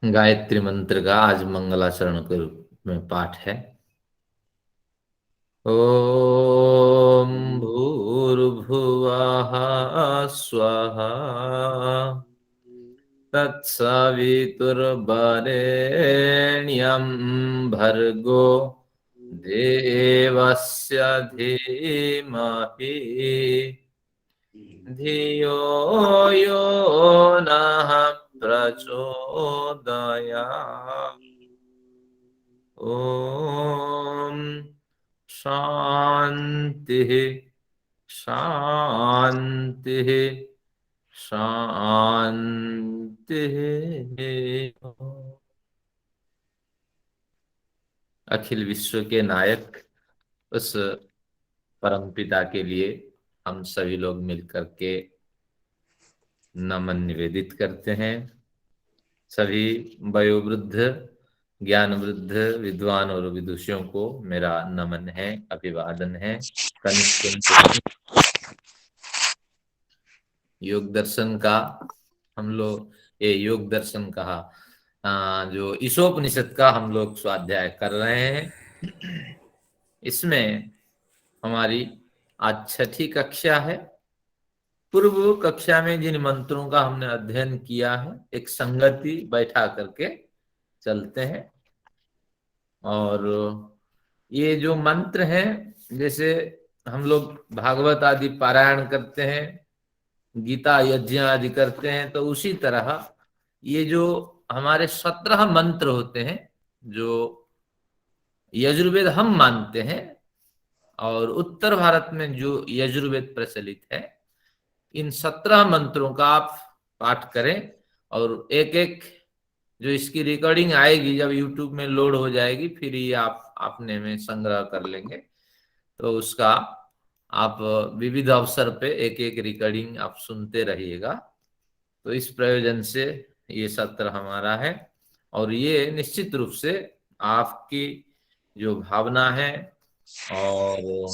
गायत्री मंत्र का आज मंगलाचरण के रूप में पाठ है। ओम भूर्भुवः स्वः तत्सवितुर्वरेण्यं भर्गो देवस्य धीमहि धियो यो नः प्रचोदयात्। ओम शांति शांति शांति। अखिल विश्व के नायक उस परमपिता के लिए हम सभी लोग मिलकर के नमन निवेदित करते हैं। सभी वयोवृद्ध, ज्ञान वृद्ध, विद्वान और विदुषियों को मेरा नमन है, अभिवादन है। कनिष्ठ योग दर्शन का हम लोग, ये योग दर्शन कहा, जो ईशोपनिषद का हम लोग स्वाध्याय कर रहे हैं। इसमें हमारी आज छठी कक्षा है। पूर्व कक्षा में जिन मंत्रों का हमने अध्ययन किया है, एक संगति बैठा करके चलते हैं। और ये जो मंत्र हैं, जैसे हम लोग भागवत आदि पारायण करते हैं, गीता यज्ञ आदि करते हैं, तो उसी तरह ये जो हमारे 17 मंत्र होते हैं, जो यजुर्वेद हम मानते हैं और उत्तर भारत में जो यजुर्वेद प्रचलित है, इन 17 मंत्रों का आप पाठ करें। और एक एक जो इसकी रिकॉर्डिंग आएगी, जब यूट्यूब में लोड हो जाएगी, फिर ये आप अपने में संग्रह कर लेंगे, तो उसका आप विविध अवसर पे एक एक रिकॉर्डिंग आप सुनते रहिएगा। तो इस प्रयोजन से ये सत्र हमारा है, और ये निश्चित रूप से आपकी जो भावना है और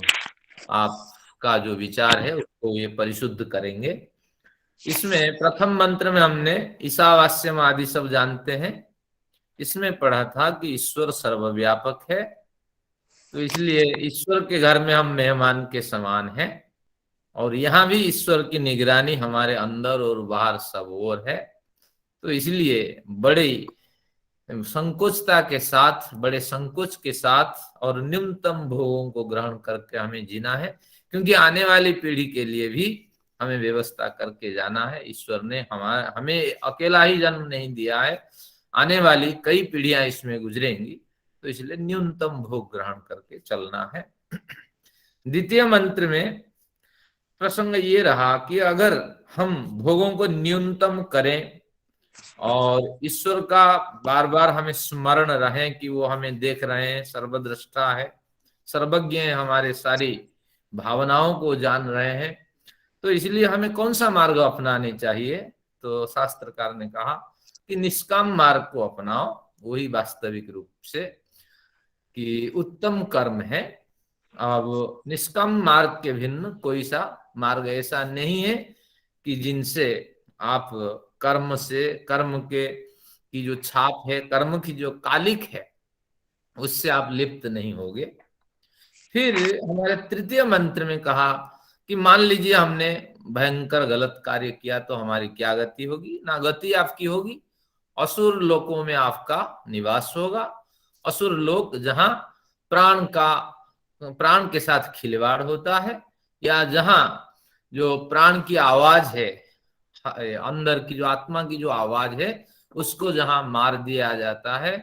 आपका जो विचार है उसको ये परिशुद्ध करेंगे। इसमें प्रथम मंत्र में हमने ईशावास्यम आदि सब जानते हैं। इसमें पढ़ा था कि ईश्वर सर्वव्यापक है, तो इसलिए ईश्वर के घर में हम मेहमान के समान हैं, और यहाँ भी ईश्वर की निगरानी हमारे अंदर और बाहर सब ओर है। तो इसलिए बड़ी संकोचता के साथ, बड़े संकोच के साथ और न्यूनतम भोगों को ग्रहण करके हमें जीना है, क्योंकि आने वाली पीढ़ी के लिए भी हमें व्यवस्था करके जाना है। ईश्वर ने हमें अकेला ही जन्म नहीं दिया है, आने वाली कई पीढ़ियां इसमें गुजरेंगी, तो इसलिए न्यूनतम भोग ग्रहण करके चलना है। द्वितीय मंत्र में प्रसंग ये रहा कि अगर हम भोगों को न्यूनतम करें और ईश्वर का बार बार हमें स्मरण रहे कि वो हमें देख रहे हैं, सर्वद्रष्टा है, सर्वज्ञ है, हमारे सारी भावनाओं को जान रहे हैं, तो इसलिए हमें कौन सा मार्ग अपनाने चाहिए? तो शास्त्रकार ने कहा कि निष्काम मार्ग को अपनाओ, वही वास्तविक रूप से कि उत्तम कर्म है। अब निष्काम मार्ग के भिन्न कोई सा मार्ग ऐसा नहीं है कि जिनसे आप कर्म के की जो छाप है, कर्म की जो कालिक है, उससे आप लिप्त नहीं होगे। फिर हमारे तृतीय मंत्र में कहा कि मान लीजिए हमने भयंकर गलत कार्य किया, तो हमारी क्या गति होगी? ना गति आपकी होगी, असुर लोकों में आपका निवास होगा। असुर लोक जहां प्राण के साथ खिलवाड़ होता है, या जहां जो प्राण की आवाज है, अंदर की जो आत्मा की जो आवाज है, उसको जहां मार दिया जाता है,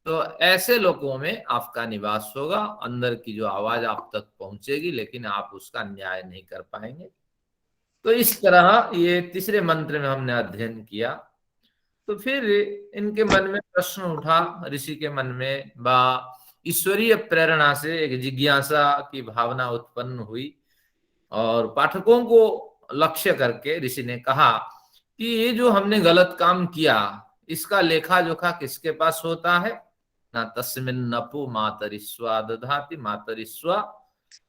तो ऐसे लोगों में आपका निवास होगा। अंदर की जो आवाज आप तक पहुंचेगी, लेकिन आप उसका न्याय नहीं कर पाएंगे। तो इस तरह ये तीसरे मंत्र में हमने अध्ययन किया। तो फिर इनके मन में प्रश्न उठा, ऋषि के मन में, बा ईश्वरीय प्रेरणा से एक जिज्ञासा की भावना उत्पन्न हुई, और पाठकों को लक्ष्य करके ऋषि ने कहा कि ये जो हमने गलत काम किया, इसका लेखा जोखा किसके पास होता है? ना तस्मिन नपु मातरिस्वा दधाति मातरिस्वा,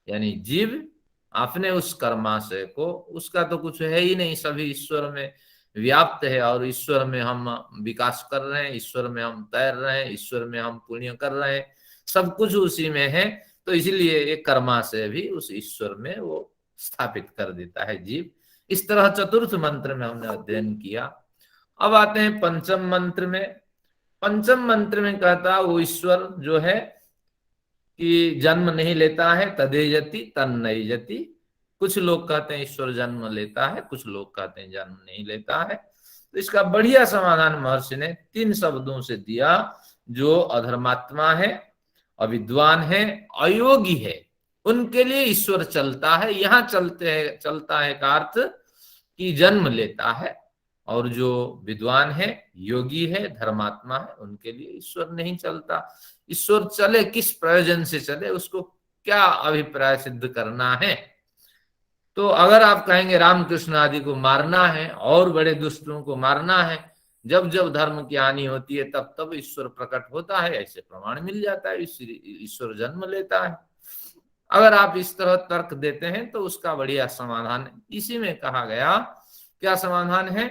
यानी जीव, आपने उस कर्माशय को, उसका तो कुछ है ही नहीं, सभी ईश्वर में व्याप्त है और ईश्वर में हम विकास कर रहे हैं, ईश्वर में हम तैर रहे हैं, ईश्वर में हम पुण्य कर रहे हैं, सब कुछ उसी में है। तो इसलिए एक कर्मा से भी उस ईश्वर में वो स्थापित कर देता है जीव। इस तरह चतुर्थ मंत्र में हमने अध्ययन किया। अब आते हैं पंचम मंत्र में। पंचम मंत्र में कहता वो ईश्वर जो है कि जन्म नहीं लेता है, तदेजति तन्नईजति। कुछ लोग कहते हैं ईश्वर जन्म लेता है, कुछ लोग कहते हैं जन्म नहीं लेता है। तो इसका बढ़िया समाधान महर्षि ने 3 शब्दों से दिया। जो अधर्मात्मा है, अविद्वान है, अयोगी है, उनके लिए ईश्वर चलता है। यहाँ चलता है का अर्थ कि जन्म लेता है, और जो विद्वान है, योगी है, धर्मात्मा है, उनके लिए ईश्वर नहीं चलता। ईश्वर चले किस प्रयोजन से चले, उसको क्या अभिप्राय सिद्ध करना है। तो अगर आप कहेंगे रामकृष्ण आदि को मारना है और बड़े दुष्टों को मारना है, जब जब धर्म की हानि होती है तब तब ईश्वर प्रकट होता है, ऐसे प्रमाण मिल जाता है, ईश्वर जन्म लेता है। अगर आप इस तरह तर्क देते हैं तो उसका बढ़िया समाधान इसी में कहा गया। क्या समाधान है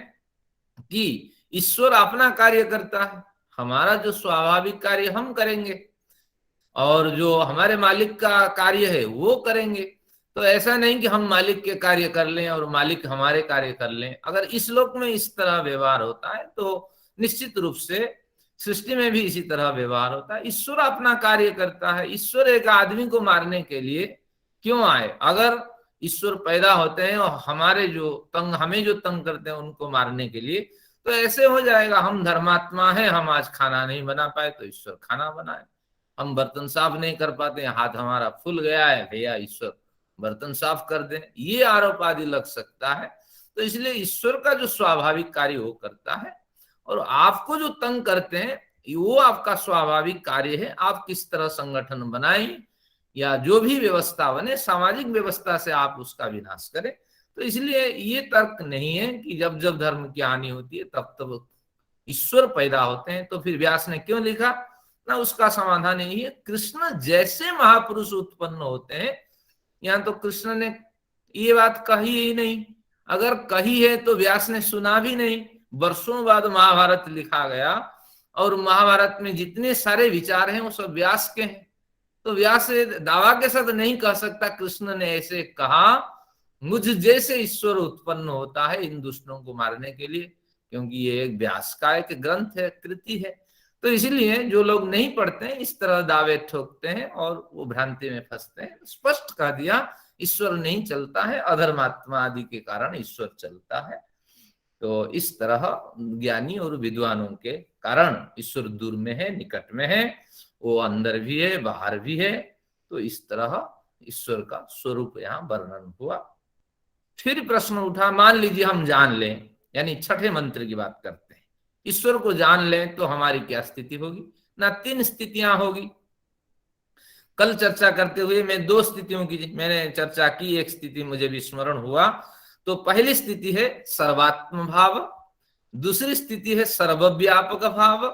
कि ईश्वर अपना कार्य करता है, हमारा जो स्वाभाविक कार्य हम करेंगे, और जो हमारे मालिक का कार्य है वो करेंगे। तो ऐसा नहीं कि हम मालिक के कार्य कर लें और मालिक हमारे कार्य कर लें। अगर इस लोक में इस तरह व्यवहार होता है तो निश्चित रूप से सृष्टि में भी इसी तरह व्यवहार होता है। ईश्वर अपना कार्य करता है। ईश्वर एक आदमी को मारने के लिए क्यों आए? अगर ईश्वर पैदा होते हैं और हमें जो तंग करते हैं उनको मारने के लिए, तो ऐसे हो जाएगा हम धर्मात्मा हैं, हम आज खाना नहीं बना पाए तो ईश्वर खाना बनाए। हम बर्तन साफ नहीं कर पाते, हाथ हमारा फूल गया है, भैया ईश्वर बर्तन साफ कर दें, ये आरोप आदि लग सकता है। तो इसलिए ईश्वर का जो स्वाभाविक कार्य वो करता है, और आपको जो तंग करते हैं वो आपका स्वाभाविक कार्य है। आप किस तरह संगठन बनाएं या जो भी व्यवस्था बने, सामाजिक व्यवस्था से आप उसका विनाश करें। तो इसलिए ये तर्क नहीं है कि जब जब धर्म की हानि होती है तब तब ईश्वर पैदा होते हैं। तो फिर व्यास ने क्यों लिखा ना, उसका समाधान यही है, कृष्ण जैसे महापुरुष उत्पन्न होते हैं। यहाँ तो कृष्ण ने ये बात कही ही नहीं, अगर कही है तो व्यास ने सुना भी नहीं। वर्षों बाद महाभारत लिखा गया, और महाभारत में जितने सारे विचार हैं वो सब व्यास के हैं। तो व्यास दावा के साथ नहीं कह सकता कृष्ण ने ऐसे कहा, मुझ जैसे ईश्वर उत्पन्न होता है इन दुष्टों को मारने के लिए, क्योंकि ये एक व्यास का एक ग्रंथ है, कृति है। तो इसलिए जो लोग नहीं पढ़ते हैं इस तरह दावे ठोकते हैं और वो भ्रांति में फंसते हैं। स्पष्ट कह दिया ईश्वर नहीं चलता है, अधर्मात्मा आदि के कारण ईश्वर चलता है। तो इस तरह ज्ञानी और विद्वानों के कारण ईश्वर दूर में है, निकट में है, वो अंदर भी है, बाहर भी है। तो इस तरह ईश्वर का स्वरूप यहाँ वर्णन हुआ। फिर प्रश्न उठा, मान लीजिए हम जान लें, यानी छठे मंत्र की बात करते हैं, ईश्वर को जान लें तो हमारी क्या स्थिति होगी? ना 3 स्थितियां होगी। कल चर्चा करते हुए मैं 2 स्थितियों की मैंने चर्चा की, एक स्थिति मुझे भी स्मरण हुआ। तो पहली स्थिति है सर्वात्म भाव, दूसरी स्थिति है सर्वव्यापक भाव,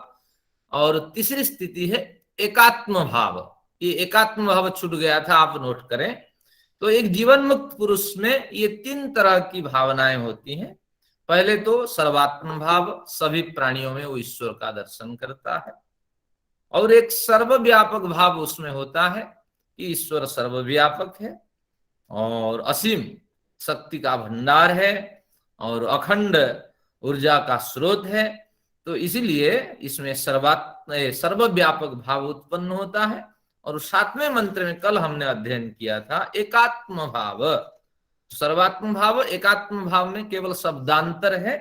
और तीसरी स्थिति है एकात्म भाव। ये एकात्म भाव छूट गया था, आप नोट करें। तो एक जीवन मुक्त पुरुष में ये 3 तरह की भावनाएं होती हैं। पहले तो सर्वात्म भाव, सभी प्राणियों में वो ईश्वर का दर्शन करता है। और एक सर्वव्यापक भाव उसमें होता है कि ईश्वर सर्वव्यापक है और असीम शक्ति का भंडार है और अखंड ऊर्जा का स्रोत है। तो इसीलिए इसमें सर्वव्यापक भाव उत्पन्न होता है। और 7वें मंत्र में कल हमने अध्ययन किया था एकात्म भाव। सर्वात्म भाव, एकात्म भाव में केवल शब्दांतर है।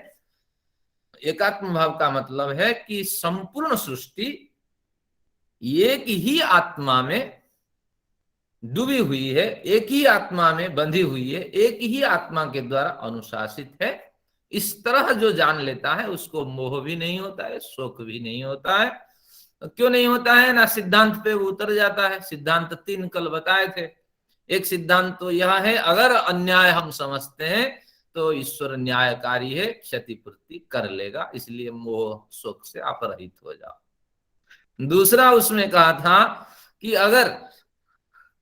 एकात्म भाव का मतलब है कि संपूर्ण सृष्टि एक ही आत्मा में डूबी हुई है, एक ही आत्मा में बंधी हुई है, एक ही आत्मा के द्वारा अनुशासित है। इस तरह जो जान लेता है उसको मोह भी नहीं होता है, शोक भी नहीं होता है। तो क्यों नहीं होता है ना, सिद्धांत पे उतर जाता है। सिद्धांत 3 कल बताए थे। एक सिद्धांत तो यह है, अगर अन्याय हम समझते हैं तो ईश्वर न्यायकारी है, क्षतिपूर्ति कर लेगा, इसलिए मोह शोक से आप रहित हो जाओ। दूसरा उसमें कहा था कि अगर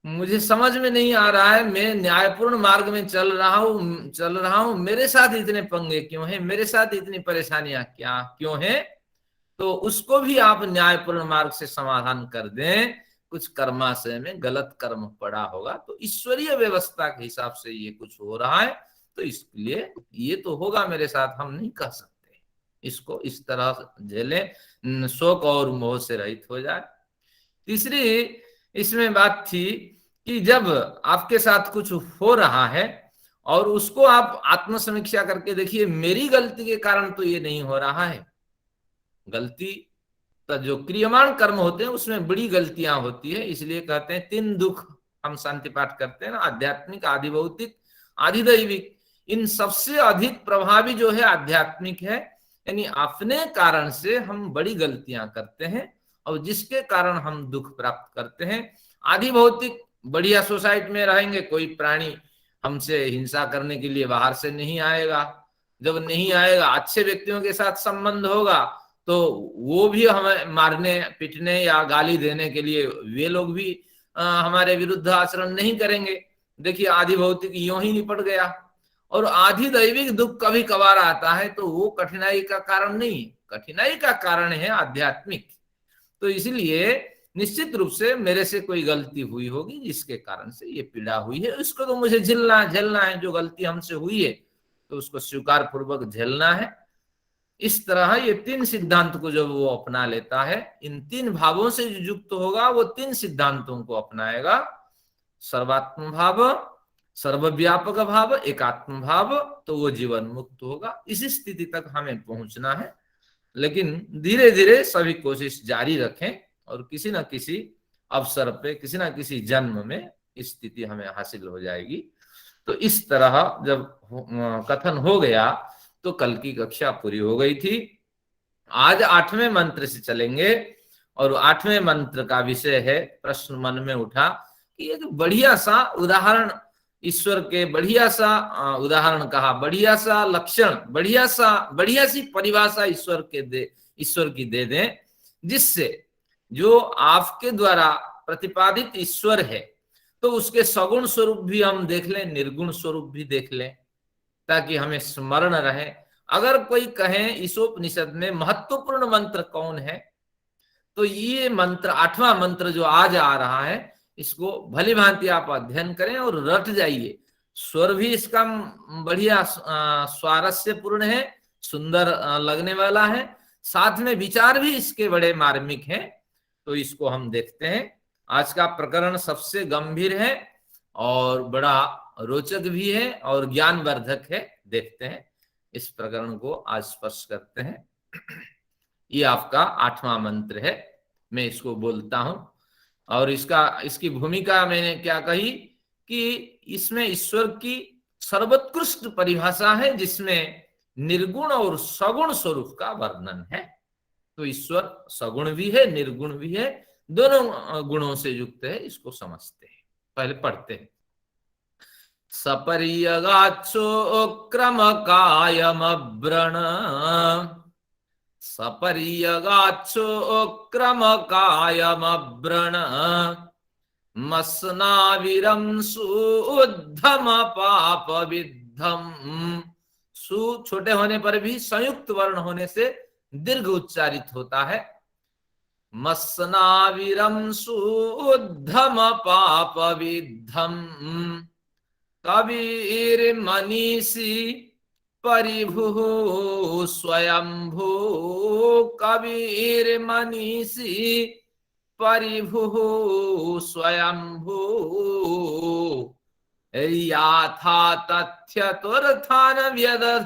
मुझे समझ में नहीं आ रहा है, मैं न्यायपूर्ण मार्ग में चल रहा हूं, मेरे साथ इतने पंगे क्यों हैं, मेरे साथ इतनी परेशानियां क्या क्यों हैं, तो उसको भी आप न्यायपूर्ण मार्ग से समाधान कर दें। कुछ कर्माशय में गलत कर्म पड़ा होगा, तो ईश्वरीय व्यवस्था के हिसाब से ये कुछ हो रहा है, तो इसलिए ये तो होगा मेरे साथ, हम नहीं कह सकते। इसको इस तरह झेलें, शोक और मोह से रहित हो जाए। तीसरी इसमें बात थी कि जब आपके साथ कुछ हो रहा है और उसको आप आत्मसमीक्षा करके देखिए, मेरी गलती के कारण तो ये नहीं हो रहा है। गलती का जो क्रियमाण कर्म होते हैं उसमें बड़ी गलतियां होती है, इसलिए कहते हैं तीन दुख हम शांति पाठ करते हैं ना, आध्यात्मिक, आधि भौतिक, आधि दैविक। इन सबसे अधिक प्रभावी जो है आध्यात्मिक है, यानी अपने कारण से हम बड़ी गलतियां करते हैं और जिसके कारण हम दुख प्राप्त करते हैं। आधि भौतिक, बढ़िया सोसाइटी में रहेंगे, कोई प्राणी हमसे हिंसा करने के लिए बाहर से नहीं आएगा, जब नहीं आएगा अच्छे व्यक्तियों के साथ संबंध होगा तो वो भी हमें मारने पीटने या गाली देने के लिए वे लोग भी हमारे विरुद्ध आचरण नहीं करेंगे। देखिए आधि भौतिक यूं ही निपट गया। और आधि दैविक दुख कभी कभार आता है तो वो कठिनाई का कारण नहीं, कठिनाई का कारण है आध्यात्मिक। तो इसलिए निश्चित रूप से मेरे से कोई गलती हुई होगी जिसके कारण से ये पीड़ा हुई है, उसको तो मुझे झेलना है। जो गलती हमसे हुई है तो उसको स्वीकार पूर्वक झेलना है। इस तरह ये तीन सिद्धांत को जब वो अपना लेता है, इन तीन भावों से जो युक्त होगा वो तीन सिद्धांतों को अपनाएगा, सर्वात्म भाव, सर्वव्यापक भाव, एकात्म भाव, तो वो जीवन मुक्त होगा। इसी स्थिति तक हमें पहुंचना है, लेकिन धीरे धीरे सभी कोशिश जारी रखें और किसी न किसी अवसर पे, किसी न किसी जन्म में स्थिति हमें हासिल हो जाएगी। तो इस तरह जब कथन हो गया तो कल की कक्षा पूरी हो गई थी। आज 8वें मंत्र से चलेंगे और 8वें मंत्र का विषय है, प्रश्न मन में उठा कि एक बढ़िया सा उदाहरण, ईश्वर के बढ़िया सा उदाहरण कहा, बढ़िया सा लक्षण, बढ़िया सी परिभाषा ईश्वर की दे दें, जिससे जो आपके द्वारा प्रतिपादित ईश्वर है तो उसके सगुण स्वरूप भी हम देख लें, निर्गुण स्वरूप भी देख लें, ताकि हमें स्मरण रहे। अगर कोई कहे ईशोपनिषद में महत्वपूर्ण मंत्र कौन है, तो ये मंत्र 8वां मंत्र जो आज आ रहा है, इसको भली भांति आप अध्ययन करें और रट जाइए। स्वर भी इसका बढ़िया स्वारस्यपूर्ण है, सुंदर लगने वाला है, साथ में विचार भी इसके बड़े मार्मिक हैं। तो इसको हम देखते हैं। आज का प्रकरण सबसे गंभीर है और बड़ा रोचक भी है और ज्ञानवर्धक है। देखते हैं इस प्रकरण को, आज स्पर्श करते हैं। ये आपका 8वां मंत्र है, मैं इसको बोलता हूं और इसकी भूमिका मैंने क्या कही कि इसमें ईश्वर की सर्वोत्कृष्ट परिभाषा है, जिसमें निर्गुण और सगुण स्वरूप का वर्णन है। तो ईश्वर सगुण भी है, निर्गुण भी है, दोनों गुणों से युक्त है। इसको समझते हैं, पहले पढ़ते हैं। सपर्यगाच्छोक्रमकायमव्रण, सपर्यगाच्छोक्रमकायमव्रण, मस्नाविरं शुद्धम पाप विद्धम। सु छोटे होने पर भी संयुक्त वर्ण होने से दीर्घ उच्चारित होता है। मस्नाविरं शुद्धम पाप विद्धम, कबीर्मनीषी परिभुः स्वयंभू, कबीर्मनीषी परिभुः स्वयंभू, याथा तथ्यतुर्थान व्यदधात्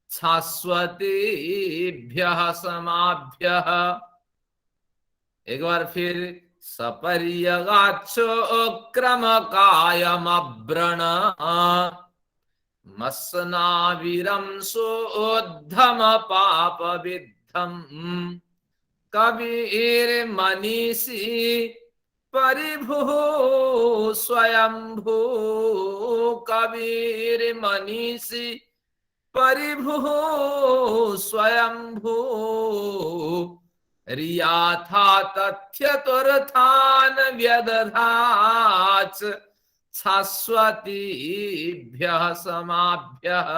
शाश्वतेभ्यः समाभ्यः। एक बार फिर, सपर्यगाच्छोक्रमकायमव्रण, मस्नाविरं शोद्धम पापविद्धं, कबीर्मनीषी परिभुः स्वयंभू, कबीर्मनीषी परिभुः स्वयंभू, रिया था तथ्य तुरथान व्यदधाच शाश्वतीभ्यः समाभ्यः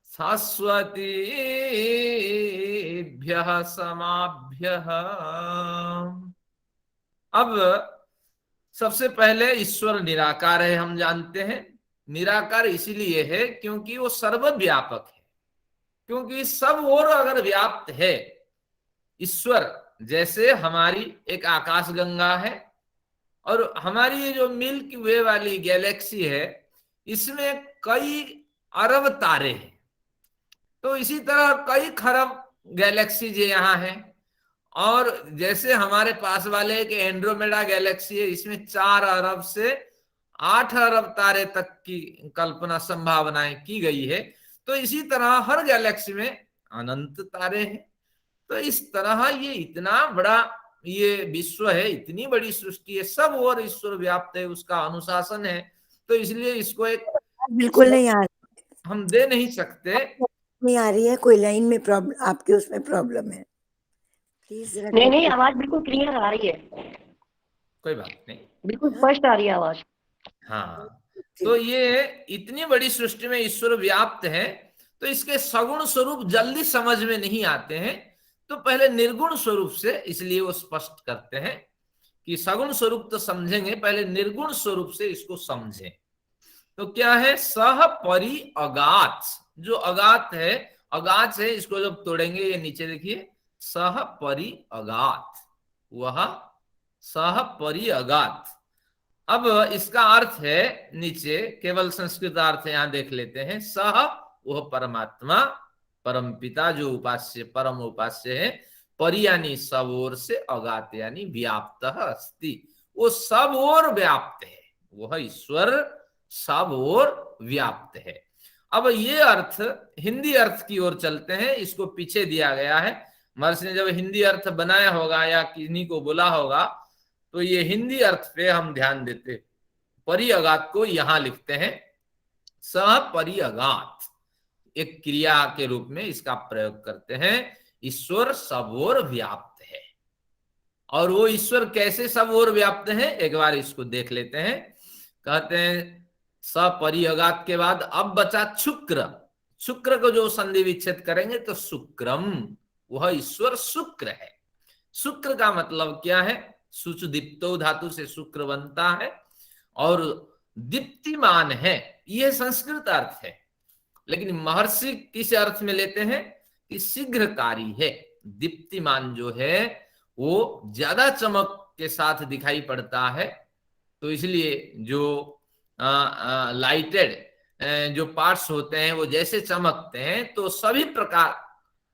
शाश्वतीभ्यः समाभ्यः। अब सबसे पहले ईश्वर निराकार है, हम जानते हैं। निराकार इसीलिए है क्योंकि वो सर्वव्यापक है, क्योंकि सब और अगर व्याप्त है ईश्वर, जैसे हमारी एक आकाशगंगा है और हमारी ये जो मिल्की वे वाली गैलेक्सी है, इसमें कई अरब तारे हैं, तो इसी तरह कई खरब गैलेक्सीज यहाँ है। और जैसे हमारे पास वाले एक एंड्रोमेडा गैलेक्सी है, इसमें 4 अरब से 8 अरब तारे तक की कल्पना संभावनाएं की गई है, तो इसी तरह हर गैलेक्सी में अनंत तारे हैं। तो इस तरह ये इतना बड़ा ये विश्व है, इतनी बड़ी सृष्टि है, सब और ईश्वर व्याप्त है, उसका अनुशासन है। तो इसलिए इसको एक बिल्कुल नहीं आ रही, हम दे नहीं सकते। नहीं आ रही है, कोई लाइन में प्रॉब्लम, आपके उसमें प्रॉब्लम है, प्लीज। नहीं, आवाज बिल्कुल क्लियर आ रही है, कोई बात नहीं, बिल्कुल स्पष्ट आ रही है आवाज। हाँ, तो ये इतनी बड़ी सृष्टि में ईश्वर व्याप्त है, तो इसके सगुण स्वरूप जल्दी समझ में नहीं आते हैं, तो पहले निर्गुण स्वरूप से, इसलिए वो स्पष्ट करते हैं कि सगुण स्वरूप तो समझेंगे, पहले निर्गुण स्वरूप से इसको समझें। तो क्या है? सह परि अगात, जो अगात है, अगात है, इसको जब तोड़ेंगे ये नीचे देखिए, सह परि अगात, वह सह परि अगात। अब इसका अर्थ है नीचे, केवल संस्कृत अर्थ यहां देख लेते हैं। सह वह परमात्मा, परम पिता जो उपास्य परम उपास्य है, परि यानी सब ओर से, अगात यानी व्याप्त अस्ति, वो सब ओर व्याप्त है, वह ईश्वर सब ओर व्याप्त है। अब ये अर्थ हिंदी अर्थ की ओर चलते हैं, इसको पीछे दिया गया है। महर्षि ने जब हिंदी अर्थ बनाया होगा या किन्हीं को बोला होगा, तो ये हिंदी अर्थ पे हम ध्यान देते। परि अगात को यहां लिखते हैं सह परि अगात, एक क्रिया के रूप में इसका प्रयोग करते हैं। ईश्वर सब ओर व्याप्त है, और वो ईश्वर कैसे सब ओर व्याप्त है, एक बार इसको देख लेते हैं। कहते हैं सपरि अगात के बाद अब बचा शुक्र, शुक्र को जो संधि विच्छेद करेंगे तो शुक्रम, वह ईश्वर शुक्र है। शुक्र का मतलब क्या है? शुच दीप्तो धातु से शुक्र बनता है, और दीप्तिमान है, यह संस्कृत अर्थ है। लेकिन महर्षि किस अर्थ में लेते हैं कि शीघ्रकारी है। दीप्तिमान जो है वो ज्यादा चमक के साथ दिखाई पड़ता है, तो इसलिए जो लाइटेड जो पार्ट्स होते हैं वो जैसे चमकते हैं, तो सभी प्रकार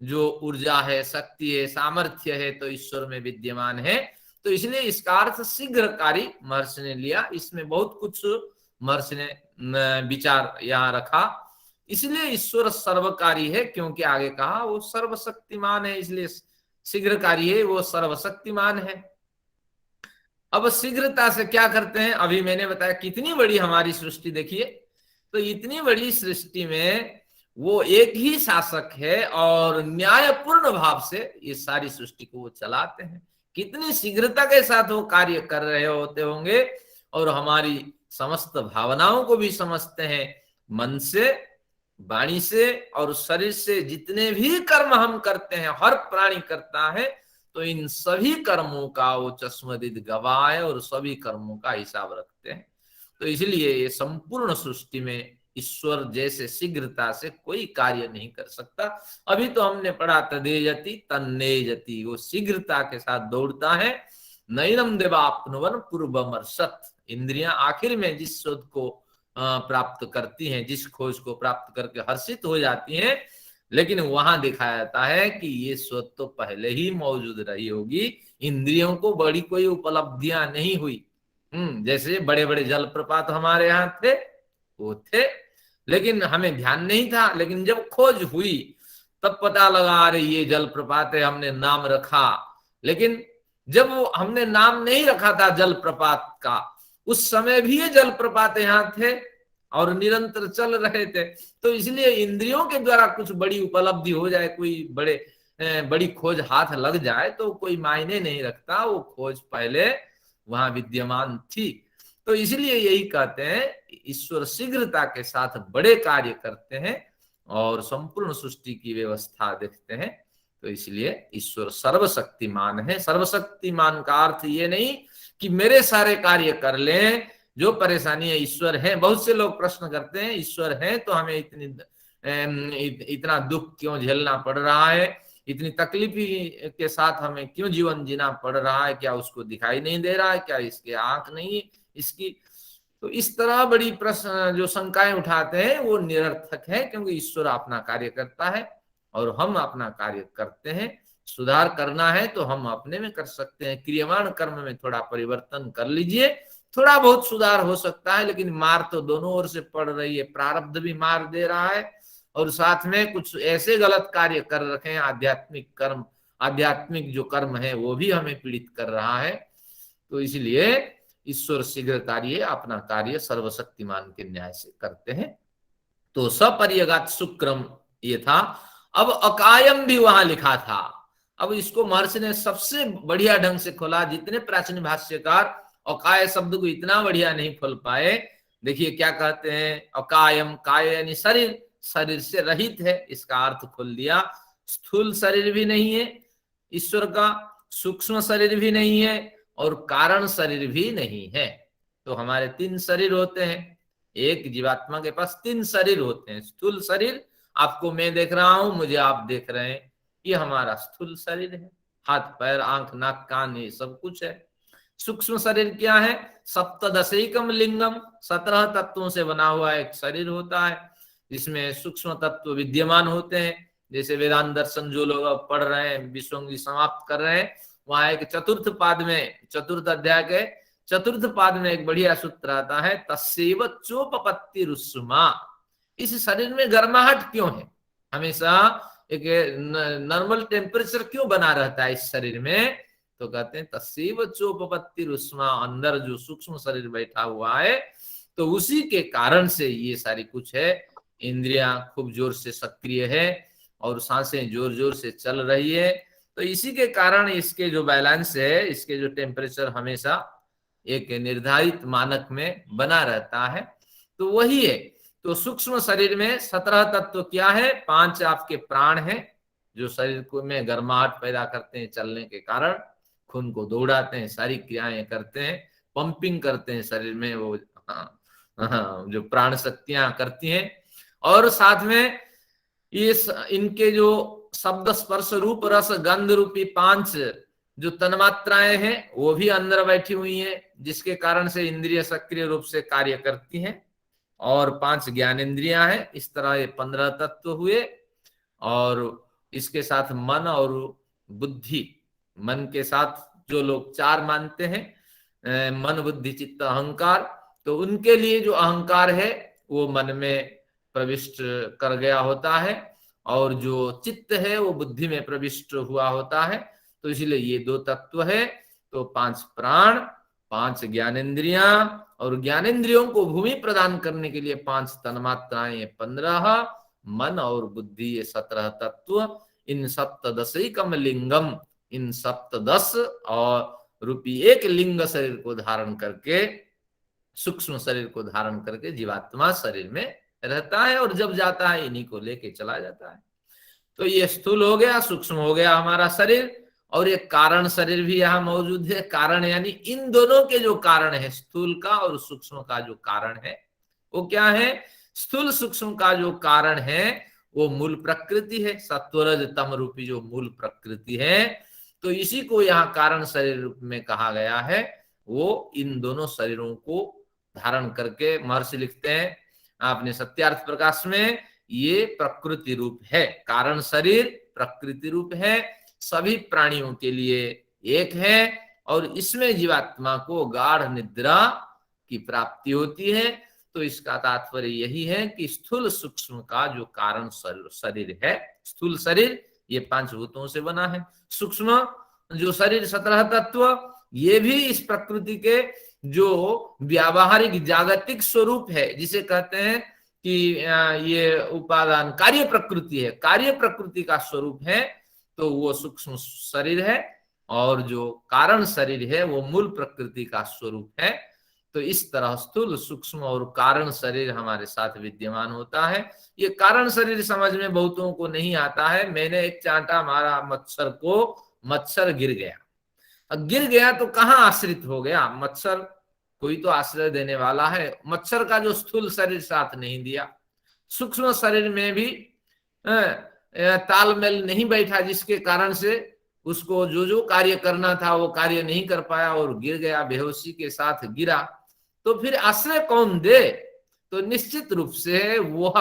जो ऊर्जा है, शक्ति है, सामर्थ्य है, तो ईश्वर में विद्यमान है। तो इसलिए इसका अर्थ शीघ्रकारी महर्षि ने लिया। इसमें बहुत कुछ महर्षि ने विचार यहाँ रखा। इसलिए ईश्वर सर्वकारी है, क्योंकि आगे कहा वो सर्वशक्तिमान है, इसलिए शीघ्रकारी है, वो सर्वशक्तिमान है। अब शीघ्रता से क्या करते हैं? अभी मैंने बताया कितनी बड़ी हमारी सृष्टि देखिए, तो इतनी बड़ी सृष्टि में वो एक ही शासक है, और न्यायपूर्ण भाव से ये सारी सृष्टि को वो चलाते हैं। कितनी शीघ्रता के साथ वो कार्य कर रहे होते होंगे, और हमारी समस्त भावनाओं को भी समझते हैं। मन से, वाणी से और शरीर से जितने भी कर्म हम करते हैं, हर प्राणी करता है, तो इन सभी कर्मों का वो चश्मदीद गवाह है, और सभी कर्मों का हिसाब रखते हैं। तो इसलिए ये संपूर्ण सृष्टि में ईश्वर जैसे शीघ्रता से कोई कार्य नहीं कर सकता। अभी तो हमने पढ़ा तदेजति तन्नेजति, वो शीघ्रता के साथ दौड़ता है। नैनम देवाप्नुवन पूर्वमर्शत, इंद्रियां आखिर में जिस शोध को प्राप्त करती हैं, जिस खोज को प्राप्त करके हर्षित हो जाती हैं, लेकिन वहां दिखाया जाता है कि ये शोध तो पहले ही मौजूद रही होगी, इंद्रियों को बड़ी कोई उपलब्धियां नहीं हुई। जैसे बड़े बड़े जलप्रपात हमारे यहाँ थे, वो थे, लेकिन हमें ध्यान नहीं था। लेकिन जब खोज हुई तब पता लगा, अरे ये जलप्रपात है, हमने नाम रखा। लेकिन जब वो हमने नाम नहीं रखा था जलप्रपात का, उस समय भी ये जलप्रपात यहाँ थे और निरंतर चल रहे थे। तो इसलिए इंद्रियों के द्वारा कुछ बड़ी उपलब्धि हो जाए, कोई बड़े बड़ी खोज हाथ लग जाए तो कोई मायने नहीं रखता, वो खोज पहले वहां विद्यमान थी। तो इसलिए यही कहते हैं ईश्वर शीघ्रता के साथ बड़े कार्य करते हैं और संपूर्ण सृष्टि की व्यवस्था देखते हैं। तो इसलिए ईश्वर सर्वशक्तिमान है। सर्वशक्तिमान का अर्थ ये नहीं कि मेरे सारे कार्य कर लें, जो परेशानी है ईश्वर है। बहुत से लोग प्रश्न करते हैं ईश्वर है तो हमें इतना दुख क्यों झेलना पड़ रहा है, इतनी तकलीफ के साथ हमें क्यों जीवन जीना पड़ रहा है, क्या उसको दिखाई नहीं दे रहा है, क्या इसके आंख नहीं इसकी। तो इस तरह बड़ी प्रश्न जो शंकाएं उठाते हैं वो निरर्थक है, क्योंकि ईश्वर अपना कार्य करता है और हम अपना कार्य करते हैं। सुधार करना है तो हम अपने में कर सकते हैं, क्रियमाण कर्म में थोड़ा परिवर्तन कर लीजिए, थोड़ा बहुत सुधार हो सकता है। लेकिन मार तो दोनों ओर से पड़ रही है, प्रारब्ध भी मार दे रहा है और साथ में कुछ ऐसे गलत कार्य कर रखे हैं, आध्यात्मिक कर्म, आध्यात्मिक जो कर्म है वो भी हमें पीड़ित कर रहा है। तो इसलिए ईश्वर शीघ्रकारी है, अपना कार्य सर्वशक्तिमान के न्याय से करते हैं। तो सपर्यगात शुक्रम ये था। अब अकायम भी वहां लिखा था। अब इसको महर्षि ने सबसे बढ़िया ढंग से खोला। जितने प्राचीन भाष्यकार अकाय शब्द को इतना बढ़िया नहीं खोल पाए। देखिए क्या कहते हैं, अकायम, काय यानी शरीर, शरीर से रहित है, इसका अर्थ खोल दिया। स्थूल शरीर भी नहीं है ईश्वर का, सूक्ष्म शरीर भी नहीं है और कारण शरीर भी नहीं है। तो हमारे 3 शरीर होते हैं, एक जीवात्मा के पास 3 शरीर होते हैं। स्थूल शरीर, आपको मैं देख रहा हूं, मुझे आप देख रहे हैं, ये हमारा स्थूल शरीर है। हाथ पैर आंख नाक कान ये सब कुछ है। सूक्ष्म शरीर क्या है, सप्तदशैकम लिंगम, 17 तत्वों से बना हुआ एक शरीर होता है, जिसमें सूक्ष्म तत्व विद्यमान होते हैं। जैसे वेदांत दर्शन जो लोग अब पढ़ रहे हैं, विश्वंगी समाप्त कर रहे हैं, वहां एक चतुर्थ पाद में, चतुर्थ अध्याय के चतुर्थ पाद में एक बढ़िया सूत्र आता है, तस्सैव चोपपत्ति रुष्मा। इस शरीर में गर्माहट क्यों है, हमेशा एक नॉर्मल टेम्परेचर क्यों बना रहता है इस शरीर में। तो कहते हैं तस्सैव चोपपत्ति रुष्मा, अंदर जो सूक्ष्म शरीर बैठा हुआ है तो उसी के कारण से ये सारी कुछ है। इंद्रियां खूब जोर से सक्रिय है और सांसें जोर जोर से चल रही है। तो इसी के कारण इसके जो बैलेंस है, इसके जो टेम्परेचर हमेशा एक निर्धारित मानक में बना रहता है, तो वही है। तो सूक्ष्म शरीर में 17 तत्व क्या है, 5 आपके प्राण हैं जो शरीर को में गर्माहट पैदा करते हैं, चलने के कारण खून को दौड़ाते हैं, सारी क्रियाएं करते हैं, पंपिंग करते हैं शरीर में, वो जो प्राण शक्तियां करती हैं। और साथ में ये इनके जो शब्द स्पर्श रूप रस गंध रूपी 5 जो तन्मात्राएं हैं वो भी अंदर बैठी हुई हैं, जिसके कारण से इंद्रिय सक्रिय रूप से कार्य करती हैं। और 5 ज्ञानेंद्रियां हैं। इस तरह ये 15 तत्व हुए। और इसके साथ मन और बुद्धि, मन के साथ जो लोग 4 मानते हैं, मन बुद्धि चित्त अहंकार, तो उनके लिए जो अहंकार है वो मन में प्रविष्ट कर गया होता है और जो चित्त है वो बुद्धि में प्रविष्ट हुआ होता है। तो इसलिए ये 2 तत्व है। तो 5 प्राण, 5 ज्ञानेंद्रियां और ज्ञानेंद्रियों को भूमि प्रदान करने के लिए 5 तन्मात्राएं, 15 मन और बुद्धि, ये 17 तत्व। इन सप्तदशैकम लिंगम, इन सप्तदश और रूपी एक लिंग शरीर को धारण करके, सूक्ष्म शरीर को धारण करके जीवात्मा शरीर में रहता है और जब जाता है इन्हीं को लेके चला जाता है। तो ये स्थूल हो गया, सूक्ष्म हो गया हमारा शरीर, और एक कारण शरीर भी यहाँ मौजूद है। कारण यानी इन दोनों के जो कारण है, स्थूल का और सूक्ष्म का जो कारण है वो क्या है। स्थूल सूक्ष्म का जो कारण है वो मूल प्रकृति है, सत्वरज तम रूपी जो मूल प्रकृति है। तो इसी को यहाँ कारण शरीर रूप में कहा गया है। वो इन दोनों शरीरों को धारण करके, महर्षि लिखते हैं आपने सत्यार्थ प्रकाश में, ये प्रकृति रूप है। कारण शरीर प्रकृति रूप है, सभी प्राणियों के लिए एक है और इसमें जीवात्मा को गाढ़ निद्रा की प्राप्ति होती है। तो इसका तात्पर्य यही है कि स्थूल सूक्ष्म का जो कारण शरीर है, स्थूल शरीर ये 5 भूतों से बना है। सूक्ष्म जो शरीर 17 तत्व, ये भी इस प्रकृति के जो व्यावहारिक जागतिक स्वरूप है, जिसे कहते हैं कि ये उपादान कार्य प्रकृति है, कार्य प्रकृति का स्वरूप है। तो वो सूक्ष्म शरीर है, और जो कारण शरीर है वो मूल प्रकृति का स्वरूप है। तो इस तरह स्थूल, सूक्ष्म और कारण शरीर हमारे साथ विद्यमान होता है। ये कारण शरीर समझ में बहुतों को नहीं आता है। मैंने एक चांटा मारा मच्छर को, मच्छर गिर गया। अब गिर गया तो कहाँ आश्रित हो गया? मच्छर कोई तो आश्रय देने वाला है। मच्छर का जो स्थूल शरीर साथ नहीं दिया, सूक्ष्म शरीर में भी तालमेल नहीं बैठा, जिसके कारण से उसको जो जो कार्य करना था वो कार्य नहीं कर पाया और गिर गया, बेहोशी के साथ गिरा। तो फिर आश्रय कौन दे? तो निश्चित रूप से वह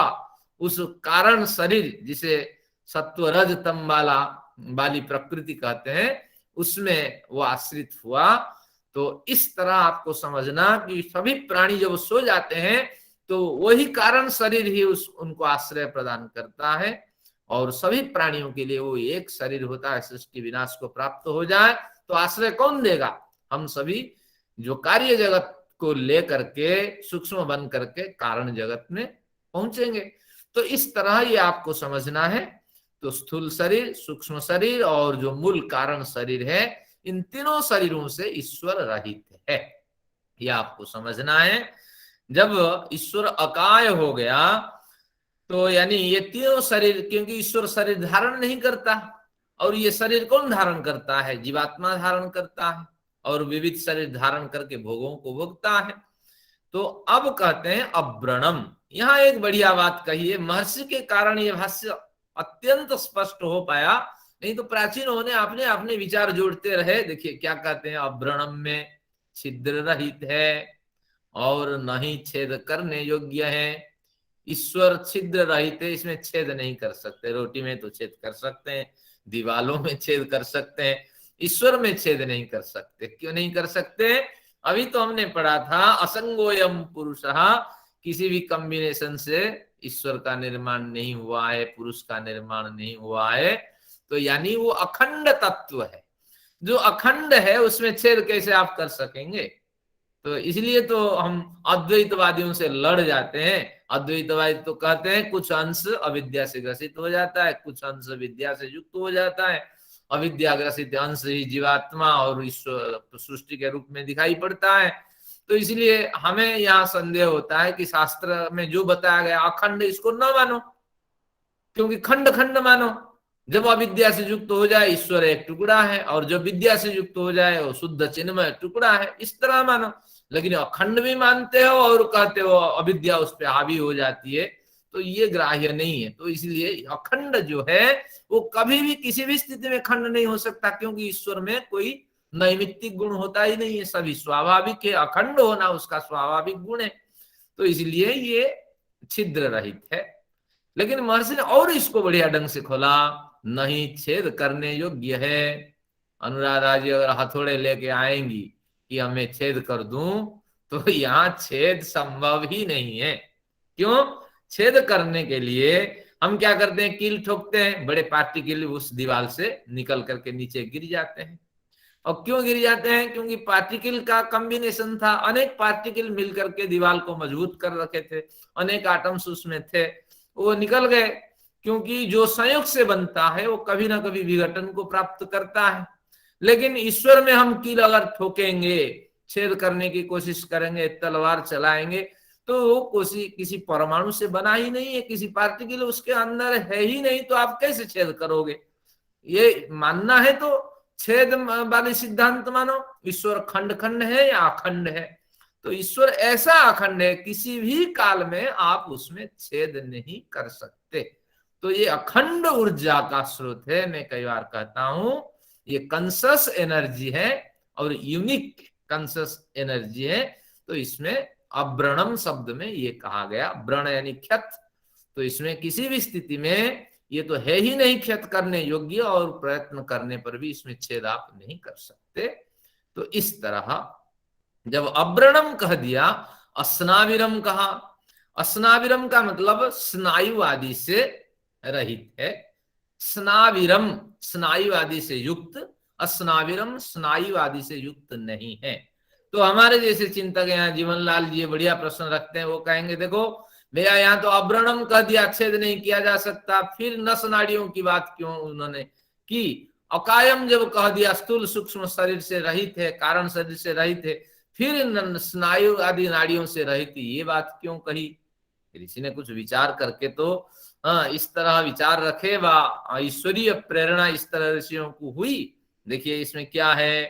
उस कारण शरीर, जिसे सत्व रज तम वाली प्रकृति कहते हैं, उसमें वो आश्रित हुआ। तो इस तरह आपको समझना कि सभी प्राणी जब सो जाते हैं तो वही कारण शरीर ही उनको आश्रय प्रदान करता है, और सभी प्राणियों के लिए वो एक शरीर होता है। सृष्टि विनाश को प्राप्त हो जाए तो आश्रय कौन देगा? हम सभी जो कार्य जगत को लेकर के सूक्ष्म बन करके कारण जगत में पहुंचेंगे। तो इस तरह ये आपको समझना है। तो स्थूल शरीर, सूक्ष्म शरीर और जो मूल कारण शरीर है, इन तीनों शरीरों से ईश्वर रहित है, ये आपको समझना है। जब ईश्वर अकाय हो गया तो यानी ये तीनों शरीर, क्योंकि ईश्वर शरीर धारण नहीं करता, और ये शरीर कौन धारण करता है? जीवात्मा धारण करता है, और विविध शरीर धारण करके भोगों को भोगता है। तो अब कहते हैं अव्रणम। यहाँ एक बढ़िया बात कही है, महर्षि के कारण ये भाष्य अत्यंत स्पष्ट हो पाया, नहीं तो प्राचीनों ने अपने अपने विचार जोड़ते रहे। देखिए क्या कहते हैं, अव्रणम में छिद्र रहित है और नहीं छेद करने योग्य है। ईश्वर छिद्र रहित है, इसमें छेद नहीं कर सकते। रोटी में तो छेद कर सकते हैं, दीवालों में छेद कर सकते हैं, ईश्वर में छेद नहीं कर सकते। क्यों नहीं कर सकते? अभी तो हमने पढ़ा था असंगोयम पुरुषः, किसी भी कॉम्बिनेशन से ईश्वर का निर्माण नहीं हुआ है, पुरुष का निर्माण नहीं हुआ है। तो यानी वो अखंड तत्व है। जो अखंड है उसमें छेद कैसे आप कर सकेंगे? तो इसलिए तो हम अद्वैतवादियों से लड़ जाते हैं। अद्वैतवादी तो कहते हैं कुछ अंश अविद्या से ग्रसित हो जाता है, कुछ अंश विद्या से युक्त हो जाता है। अविद्या ग्रसित अंश ही जीवात्मा और ईश्वर सृष्टि के रूप में दिखाई पड़ता है। तो इसलिए हमें यहाँ संदेह होता है कि शास्त्र में जो बताया गया अखंड, इसको न मानो, क्योंकि खंड खंड मानो। जब अविद्या से युक्त हो जाए ईश्वर एक टुकड़ा है, और जब विद्या से युक्त हो जाए वो शुद्ध चिन्मय टुकड़ा है, इस तरह मानो। लेकिन अखंड भी मानते हो और कहते हो अविद्या उस पर हावी हो जाती है, तो ये ग्राह्य नहीं है। तो इसलिए अखंड जो है वो कभी भी किसी भी स्थिति में खंड नहीं हो सकता, क्योंकि ईश्वर में कोई नैमित्तिक गुण होता ही नहीं है, सभी स्वाभाविक है। अखंड होना उसका स्वाभाविक गुण है, तो इसलिए ये छिद्र रहित है। लेकिन महर्षि ने और इसको बढ़िया ढंग से खोला, नहीं छेद करने योग्य है। अनुराधा जी अगर हथौड़े लेके आएंगी कि हमें छेद कर दूं, तो यहाँ छेद संभव ही नहीं है। क्यों? छेद करने के लिए हम क्या करते हैं? कील ठोकते हैं, बड़े पार्टिकल उस दीवार से निकल करके नीचे गिर जाते हैं। और क्यों गिर जाते हैं? क्योंकि पार्टिकल का कॉम्बिनेशन था, अनेक पार्टिकल मिलकर के दीवार को मजबूत कर रखे थे, अनेक आटम्स उसमें थे, वो निकल गए। क्योंकि जो संयोग से बनता है वो कभी ना कभी विघटन को प्राप्त करता है। लेकिन ईश्वर में हम कील अगर ठोकेंगे, छेद करने की कोशिश करेंगे, तलवार चलाएंगे, तो वो किसी परमाणु से बना ही नहीं है, किसी पार्टिकल उसके अंदर है ही नहीं, तो आप कैसे छेद करोगे? ये मानना है तो छेद वाले सिद्धांत मानो। ईश्वर खंड खंड है या अखंड है? तो ईश्वर ऐसा अखंड है, किसी भी काल में आप उसमें छेद नहीं कर सकते। तो ये अखंड ऊर्जा का स्रोत है। मैं कई बार कहता हूं ये कॉन्शियस एनर्जी है, और यूनिक कॉन्शियस एनर्जी है। तो इसमें अव्रणम शब्द में ये कहा गया, व्रण यानी क्षत। तो इसमें किसी भी स्थिति में ये तो है ही नहीं क्षत करने योग्य, और प्रयत्न करने पर भी इसमें छेद आप नहीं कर सकते। तो इस तरह जब अव्रणम कह दिया, अस्नाविरम कहा। अस्नाविरम का मतलब स्नायु आदि से रहित है। स्नाविरम स्नायु आदि से युक्त, अस्नाविरम स्नायु आदि से युक्त नहीं है। तो हमारे जैसे चिंतक यहाँ जीवन लाल जी बढ़िया प्रश्न रखते हैं। वो कहेंगे देखो भैया यहाँ तो अव्रणम कह दिया, छेद नहीं किया जा सकता, फिर नस नाड़ियों की बात क्यों उन्होंने कि अकायम जब कह दिया, स्थूल सूक्ष्म शरीर से रहित है, कारण शरीर से रहित है, फिर स्नायु आदि नाड़ियों से रहित, ये बात क्यों कही? ऋषि ने कुछ विचार करके तो इस तरह विचार रखे, व ईश्वरीय प्रेरणा इस तरह ऋषियों को हुई। देखिए इसमें क्या है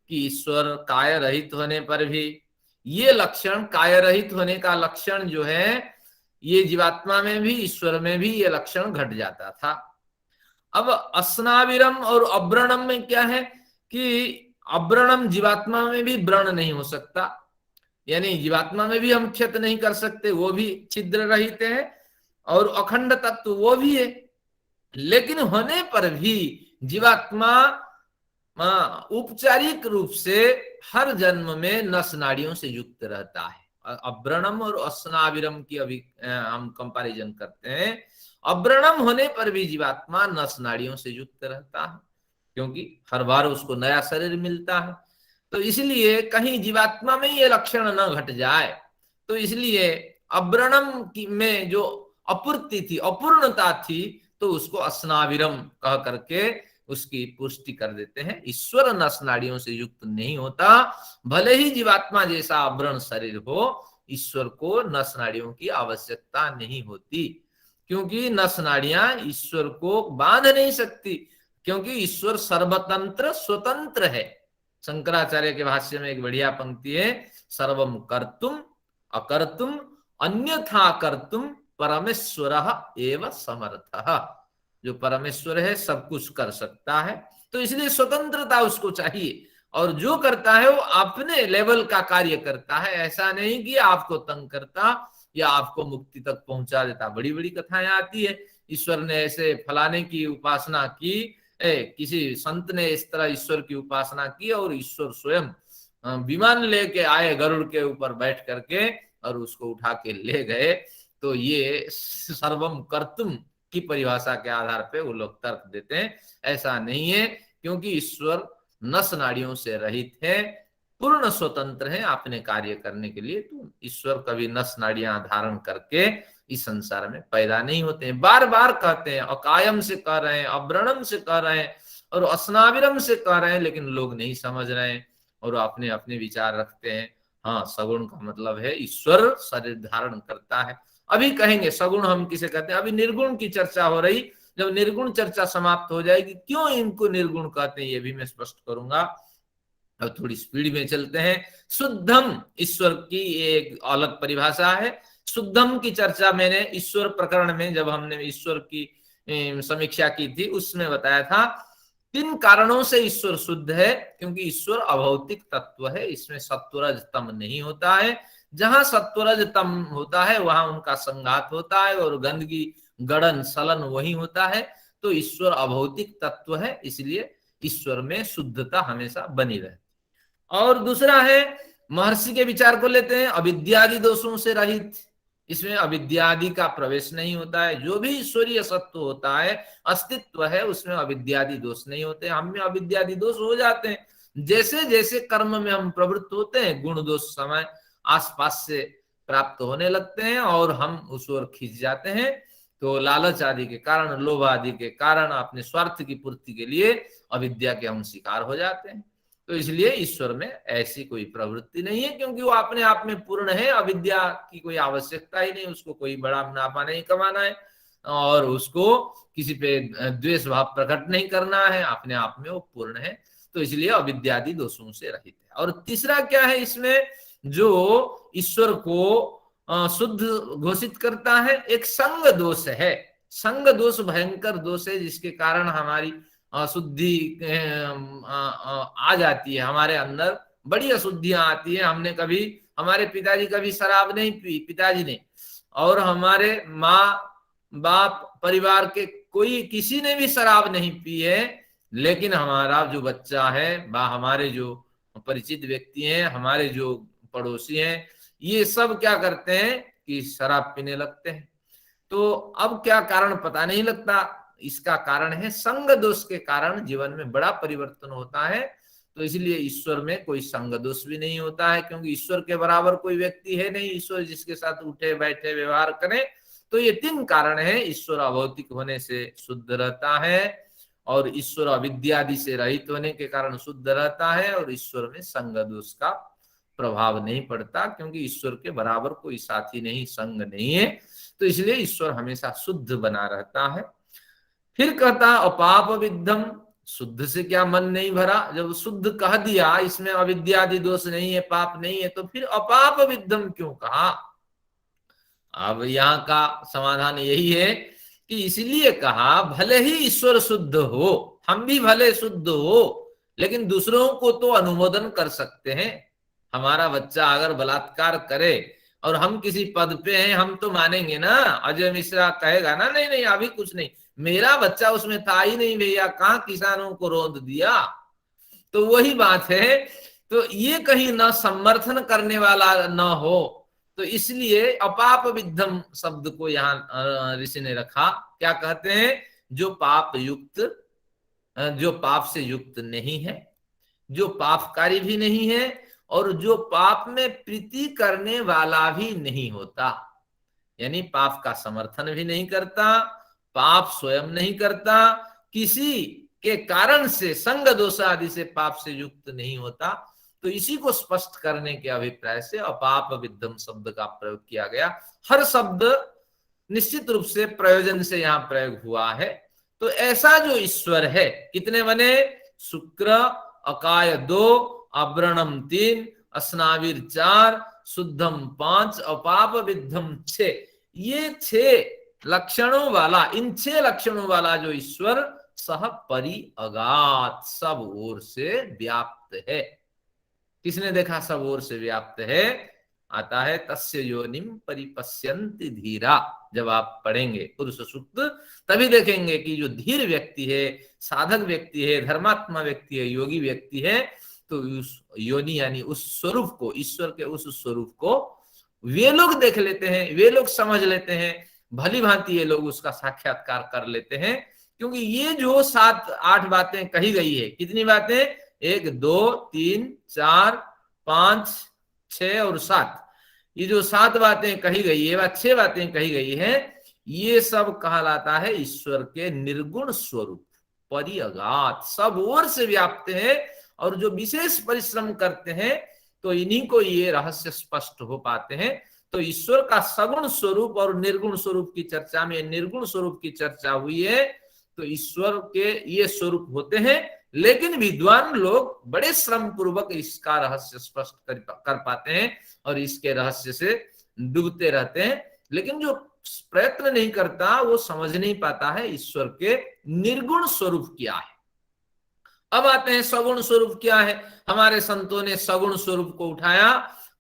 कि ईश्वर काय रहित होने पर भी ये लक्षण, काय रहित होने का लक्षण जो है, ये जीवात्मा में भी ईश्वर में भी ये लक्षण घट जाता था। अब अस्नाविरम और अब्रणम में क्या है कि अब्रणम जीवात्मा में भी व्रण नहीं हो सकता, यानी जीवात्मा में भी हम क्षत नहीं कर सकते, वो भी छिद्र रहित है, और अखंड तत्व वो भी है। लेकिन होने पर भी जीवात्मा औपचारिक रूप से हर जन्म में नस नाड़ियों से युक्त रहता है। अब्रणम और अस्नाविरम की अभी हम कंपैरिजन करते हैं। अब्रणम होने पर भी जीवात्मा नस नाड़ियों से युक्त रहता है, क्योंकि हर बार उसको नया शरीर मिलता है। तो इसलिए कहीं जीवात्मा में ये लक्षण न घट जाए, तो इसलिए अब्रणम में जो अपूर्ति थी, अपूर्णता थी, तो उसको अस्नाविरम कह करके उसकी पुष्टि कर देते हैं। ईश्वर नस नाड़ियों से युक्त नहीं होता, भले ही जीवात्मा जैसा अब्रण शरीर हो, ईश्वर को नस नाड़ियों की आवश्यकता नहीं होती, क्योंकि नस नाड़ियां ईश्वर को बांध नहीं सकती, क्योंकि ईश्वर सर्वतंत्र स्वतंत्र है। शंकराचार्य के भाष्य में एक बढ़िया पंक्ति है, सर्वम कर्तुम अकर्तुम अन्यथा कर्तुम परमेश्वर एव समर्थः। जो परमेश्वर है सब कुछ कर सकता है, तो इसलिए स्वतंत्रता उसको चाहिए, और जो करता है वो अपने लेवल का कार्य करता है, ऐसा नहीं कि आपको तंग करता या आपको मुक्ति तक पहुंचा देता। बड़ी बड़ी कथाएं आती है, ईश्वर ने ऐसे फलाने की उपासना की, किसी संत ने इस तरह ईश्वर की उपासना की और ईश्वर स्वयं विमान लेके आए गरुड़ के ऊपर बैठ करके और उसको उठा के ले गए। तो ये सर्वम कर्तुम की परिभाषा के आधार पे वो लोग तर्क देते हैं। ऐसा नहीं है, क्योंकि ईश्वर नस नाड़ियों से रहित है, पूर्ण स्वतंत्र है अपने कार्य करने के लिए। तो ईश्वर कभी नस नाड़ियां धारण करके इस संसार में पैदा नहीं होते हैं। बार बार कहते हैं, अकायम से कह रहे हैं, अब्रणम से कह रहे हैं और अस्नाविरम से कह रहे हैं, लेकिन लोग नहीं समझ रहे हैं और अपने अपने विचार रखते हैं। हाँ, सगुण का मतलब है ईश्वर शरीर धारण करता है। अभी कहेंगे सगुण हम किसे कहते हैं, अभी निर्गुण की चर्चा हो रही, जब निर्गुण चर्चा समाप्त हो जाएगी, क्यों इनको निर्गुण कहते हैं ये भी मैं स्पष्ट करूंगा। अब थोड़ी स्पीड में चलते हैं। शुद्धम ईश्वर की एक अलग परिभाषा है। शुद्धम की चर्चा मैंने ईश्वर प्रकरण में, जब हमने ईश्वर की समीक्षा की थी, उसमें बताया था 3 कारणों से ईश्वर शुद्ध है, क्योंकि ईश्वर अभौतिक तत्व है, इसमें सत्वरज तम नहीं होता है। जहां सत्वरज तम होता है वहां उनका संघात होता है और गंदगी गड़न सलन वही होता है। तो ईश्वर अभौतिक तत्व है, इसलिए ईश्वर में शुद्धता हमेशा बनी रहती। और दूसरा है, महर्षि के विचार को लेते हैं, अविद्यादि दोषों से रहित, इसमें अविद्यादि का प्रवेश नहीं होता है। जो भी ईश्वरीय सत्व होता है, अस्तित्व है, उसमें अविद्यादि दोष नहीं होते। हम में अविद्यादि दोष हो जाते हैं, जैसे जैसे कर्म में हम प्रवृत्त होते हैं, गुण दोष समय आसपास से प्राप्त होने लगते हैं और हम उस ओर खींच जाते हैं। तो लालच आदि के कारण, लोभ आदि के कारण, अपने स्वार्थ की पूर्ति के लिए अविद्या के हम शिकार हो जाते हैं। तो इसलिए ईश्वर में ऐसी कोई प्रवृत्ति नहीं है, क्योंकि वो अपने आप में पूर्ण है, अविद्या की कोई आवश्यकता ही नहीं, उसको कोई बड़ा मुनाफा नहीं कमाना है और उसको किसी पे द्वेष भाव प्रकट नहीं करना है, अपने आप में वो पूर्ण है। तो इसलिए अविद्यादि दोषों से रहित है। और तीसरा क्या है इसमें, जो ईश्वर को शुद्ध घोषित करता है, एक संग दोष है। संग दोष भयंकर दोष है, जिसके कारण हमारी अशुद्धि आ जाती है, हमारे अंदर बड़ी अशुद्धियां आती है। हमने कभी, हमारे पिताजी कभी शराब नहीं पी, पिताजी ने, और हमारे माँ बाप परिवार के कोई किसी ने भी शराब नहीं पी है, लेकिन हमारा जो बच्चा है, हमारे जो परिचित व्यक्ति हैं, हमारे जो पड़ोसी हैं, ये सब क्या करते हैं कि शराब पीने लगते हैं। तो अब क्या कारण पता नहीं लगता, इसका कारण है संग दोष के कारण जीवन में बड़ा परिवर्तन होता है। तो इसलिए ईश्वर में कोई संग दोष भी नहीं होता है, क्योंकि ईश्वर के बराबर कोई व्यक्ति है नहीं, ईश्वर जिसके साथ उठे बैठे व्यवहार करें। तो ये 3 कारण है, ईश्वर अभौतिक होने से शुद्ध रहता है, और ईश्वर अविद्यादि से रहित होने के कारण शुद्ध रहता है, और ईश्वर में संग दोष का प्रभाव नहीं पड़ता, क्योंकि ईश्वर के बराबर कोई साथी नहीं, संग नहीं है, तो इसलिए ईश्वर हमेशा शुद्ध बना रहता है। फिर कहता अपाप विद्धम, शुद्ध से क्या मन नहीं भरा? जब शुद्ध कह दिया, इसमें अविद्यादि दोष नहीं है, पाप नहीं है, तो फिर अपाप विद्धम क्यों कहा? अब यहाँ का समाधान यही है कि इसलिए कहा भले ही ईश्वर शुद्ध हो, हम भी भले शुद्ध हो, लेकिन दूसरों को तो अनुमोदन कर सकते हैं। हमारा बच्चा अगर बलात्कार करे और हम किसी पद पे हैं, हम तो मानेंगे ना। अजय मिश्रा कहेगा ना, नहीं नहीं अभी कुछ नहीं, मेरा बच्चा उसमें था ही नहीं भैया, कहाँ किसानों को रौंद दिया। तो वही बात है, तो ये कहीं न समर्थन करने वाला न हो, तो इसलिए अपाप विद्धम शब्द को यहाँ ऋषि ने रखा। क्या कहते हैं? जो पाप युक्त, जो पाप से युक्त नहीं है, जो पापकारी भी नहीं है, और जो पाप में प्रीति करने वाला भी नहीं होता, यानी पाप का समर्थन भी नहीं करता, पाप स्वयं नहीं करता, किसी के कारण से संग दोष आदि से पाप से युक्त नहीं होता। तो इसी को स्पष्ट करने के अभिप्राय से अपाप विद्धम शब्द का प्रयोग किया गया। हर शब्द निश्चित रूप से प्रयोजन से यहाँ प्रयोग हुआ है। तो ऐसा जो ईश्वर है, कितने बने? शुक्र अकाय 2, अव्रणम 3, अस्नाविर 4, शुद्धम 5, अपाप विद्धम 6। ये 6 लक्षणों वाला, इन 6 लक्षणों वाला जो ईश्वर सह परि अगात, सब ओर से व्याप्त है। किसने देखा सब ओर से व्याप्त है? आता है तस्य योनिम परिपश्यन्ति धीरा। जब आप पढ़ेंगे पुरुष सूक्त, तभी देखेंगे कि जो धीर व्यक्ति है, साधक व्यक्ति है, धर्मात्मा व्यक्ति है, योगी व्यक्ति है, तो उस योनि यानी उस स्वरूप को, ईश्वर के उस स्वरूप को वे लोग देख लेते हैं, वे लोग समझ लेते हैं, भली भांति ये लोग उसका साक्षात्कार कर लेते हैं। क्योंकि ये जो 7-8 बातें कही गई है, कितनी बातें? 1 2 3 4 5 6 और 7, ये जो 7 बातें कही गई है, 6 बातें कही गई है, ये सब कहलाता है ईश्वर के निर्गुण स्वरूप, परिअगात, सब ओर से व्याप्त है। और जो विशेष परिश्रम करते हैं, तो इन्हीं को ये रहस्य स्पष्ट हो पाते हैं। तो ईश्वर का सगुण स्वरूप और निर्गुण स्वरूप की चर्चा में निर्गुण स्वरूप की चर्चा हुई है। तो ईश्वर के ये स्वरूप होते हैं, लेकिन विद्वान लोग बड़े श्रम पूर्वक इसका रहस्य स्पष्ट कर पाते हैं और इसके रहस्य से डूबते रहते हैं। लेकिन जो प्रयत्न नहीं करता, वो समझ नहीं पाता है ईश्वर के निर्गुण स्वरूप क्या है। अब आते हैं सगुण स्वरूप क्या है। हमारे संतों ने सगुण स्वरूप को उठाया,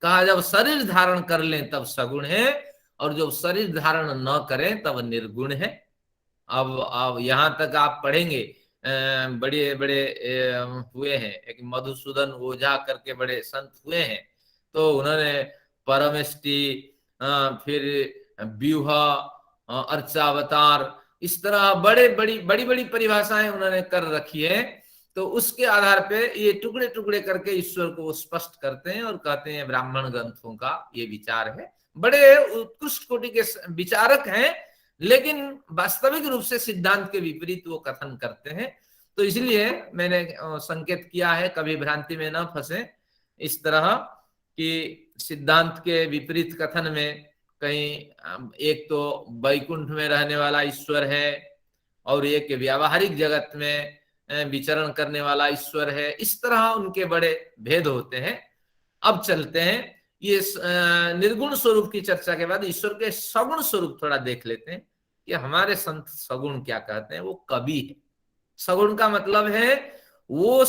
कहा जब शरीर धारण कर लें तब सगुण है, और जब शरीर धारण न करें तब निर्गुण है। अब यहां तक आप पढ़ेंगे, बड़े बड़े हुए हैं, एक मधुसूदन ओझा करके बड़े संत हुए हैं, तो उन्होंने परमेष्टि, फिर व्यूह, अर्चावतार, इस तरह बड़ी बड़ी परिभाषाएं उन्होंने कर रखी है। तो उसके आधार पे ये टुकड़े टुकड़े करके ईश्वर को स्पष्ट करते हैं और कहते हैं ब्राह्मण ग्रंथों का ये विचार है। बड़े उत्कृष्ट कोटि के विचारक हैं, लेकिन वास्तविक रूप से सिद्धांत के विपरीत वो कथन करते हैं। तो इसलिए मैंने संकेत किया है, कभी भ्रांति में न फंसे इस तरह कि सिद्धांत के विपरीत कथन में कहीं एक तो वैकुंठ में रहने वाला ईश्वर है और एक व्यावहारिक जगत में विचरण करने वाला ईश्वर है, इस तरह उनके बड़े भेद होते हैं। अब चलते हैं, ये निर्गुण स्वरूप की चर्चा के बाद ईश्वर के सगुण स्वरूप थोड़ा देख लेते हैं कि हमारे संत सगुण क्या कहते हैं। वो कवि है। सगुण का मतलब है वो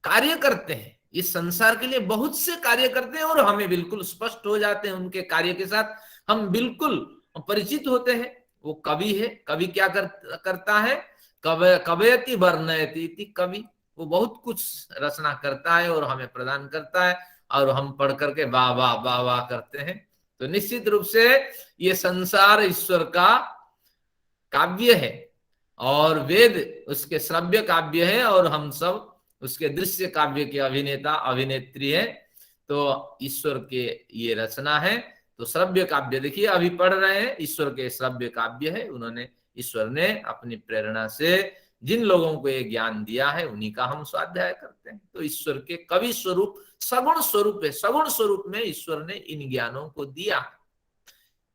कार्य करते हैं, इस संसार के लिए बहुत से कार्य करते हैं और हमें बिल्कुल स्पष्ट हो जाते हैं, उनके कार्य के साथ हम बिल्कुल परिचित होते हैं। वो कवि है। कवि क्या करता है? कवयति वर्णयति इति कवि। वो बहुत कुछ रचना करता है और हमें प्रदान करता है, और हम पढ़ करके वाह वाह वाह वाह करते हैं। तो निश्चित रूप से ये संसार ईश्वर का काव्य है और वेद उसके श्रव्य काव्य है, और हम सब उसके दृश्य काव्य के अभिनेता अभिनेत्री है। तो ईश्वर के ये रचना है। तो श्रव्य काव्य देखिए, अभी पढ़ रहे हैं, ईश्वर के श्रव्य काव्य है। उन्होंने, ईश्वर ने अपनी प्रेरणा से जिन लोगों को ये ज्ञान दिया है उन्हीं का हम स्वाध्याय करते हैं। तो ईश्वर के कवि स्वरूप सगुण स्वरूप है, सगुण स्वरूप में ईश्वर ने इन ज्ञानों को दिया।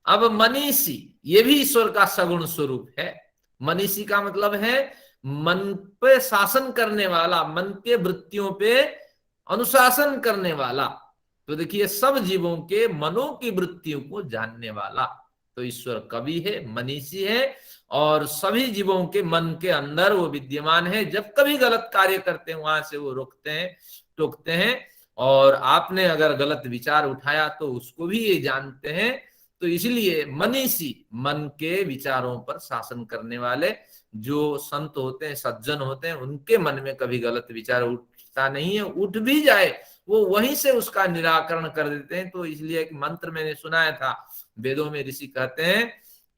अब मनीषी, ये भी ईश्वर का सगुण स्वरूप है। मनीषी का मतलब है मन पे शासन करने वाला, मन के वृत्तियों पे अनुशासन करने वाला। तो देखिए, सब जीवों के मनों की वृत्तियों को जानने वाला। तो ईश्वर कवि है, मनीषी है, और सभी जीवों के मन के अंदर वो विद्यमान है। जब कभी गलत कार्य करते हैं वहां से वो रोकते हैं, टोकते हैं। और आपने अगर गलत विचार उठाया तो उसको भी ये जानते हैं। तो इसलिए मनीषी, मन के विचारों पर शासन करने वाले जो संत होते हैं, सज्जन होते हैं, उनके मन में कभी गलत विचार उठता नहीं है। उठ भी जाए वो वहीं से उसका निराकरण कर देते हैं। तो इसलिए एक मंत्र मैंने सुनाया था, वेदों में ऋषि कहते हैं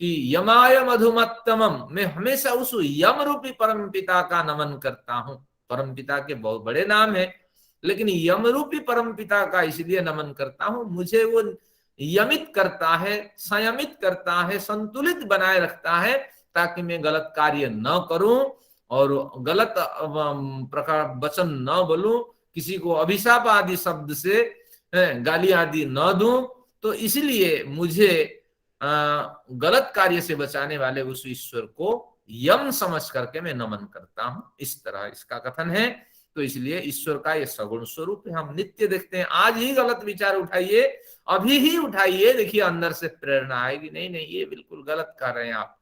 कि यमाय मधुमत्तमम, मैं हमेशा उस यम रूपी परम पिता का नमन करता हूं। परम पिता के बहुत बड़े नाम है, लेकिन यम रूपी परम पिता का इसलिए नमन करता हूं, मुझे वो यमित करता है, संयमित करता है, संतुलित बनाए रखता है, ताकि मैं गलत कार्य न करूं और गलत प्रकार वचन न बोलूं, किसी को अभिशाप आदि शब्द से गाली आदि न दूं। तो इसलिए मुझे गलत कार्य से बचाने वाले उस ईश्वर को यम समझ करके मैं नमन करता हूं। इस तरह इसका कथन है। तो इसलिए ईश्वर का ये सगुण स्वरूप है। हम नित्य देखते हैं, आज ही गलत विचार उठाइए, अभी ही उठाइए, देखिए अंदर से प्रेरणा आएगी, नहीं नहीं ये बिल्कुल गलत कर रहे हैं आप,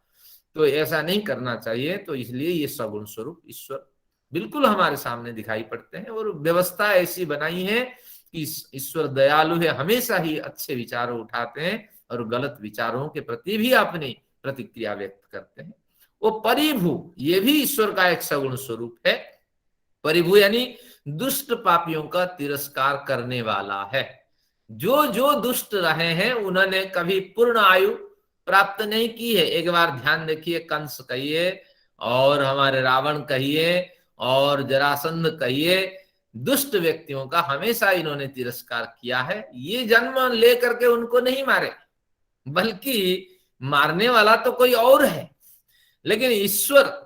तो ऐसा नहीं करना चाहिए। तो इसलिए ये सगुण स्वरूप ईश्वर बिल्कुल हमारे सामने दिखाई पड़ते हैं। और व्यवस्था ऐसी बनाई है कि ईश्वर दयालु है, हमेशा ही अच्छे विचारों उठाते हैं और गलत विचारों के प्रति भी अपनी प्रतिक्रिया व्यक्त करते हैं। वो परिभू, ये भी ईश्वर का एक सगुण स्वरूप है। परिभू यानी दुष्ट पापियों का तिरस्कार करने वाला है। जो जो दुष्ट रहे हैं उन्होंने कभी पूर्ण आयु प्राप्त नहीं की है। एक बार ध्यान देखिए, कंस कहिए और हमारे रावण कहिए और जरासंध कहिए, दुष्ट व्यक्तियों का हमेशा इन्होंने तिरस्कार किया है। ये जन्म लेकर के उनको नहीं मारे, बल्कि मारने वाला तो कोई और है। लेकिन ईश्वर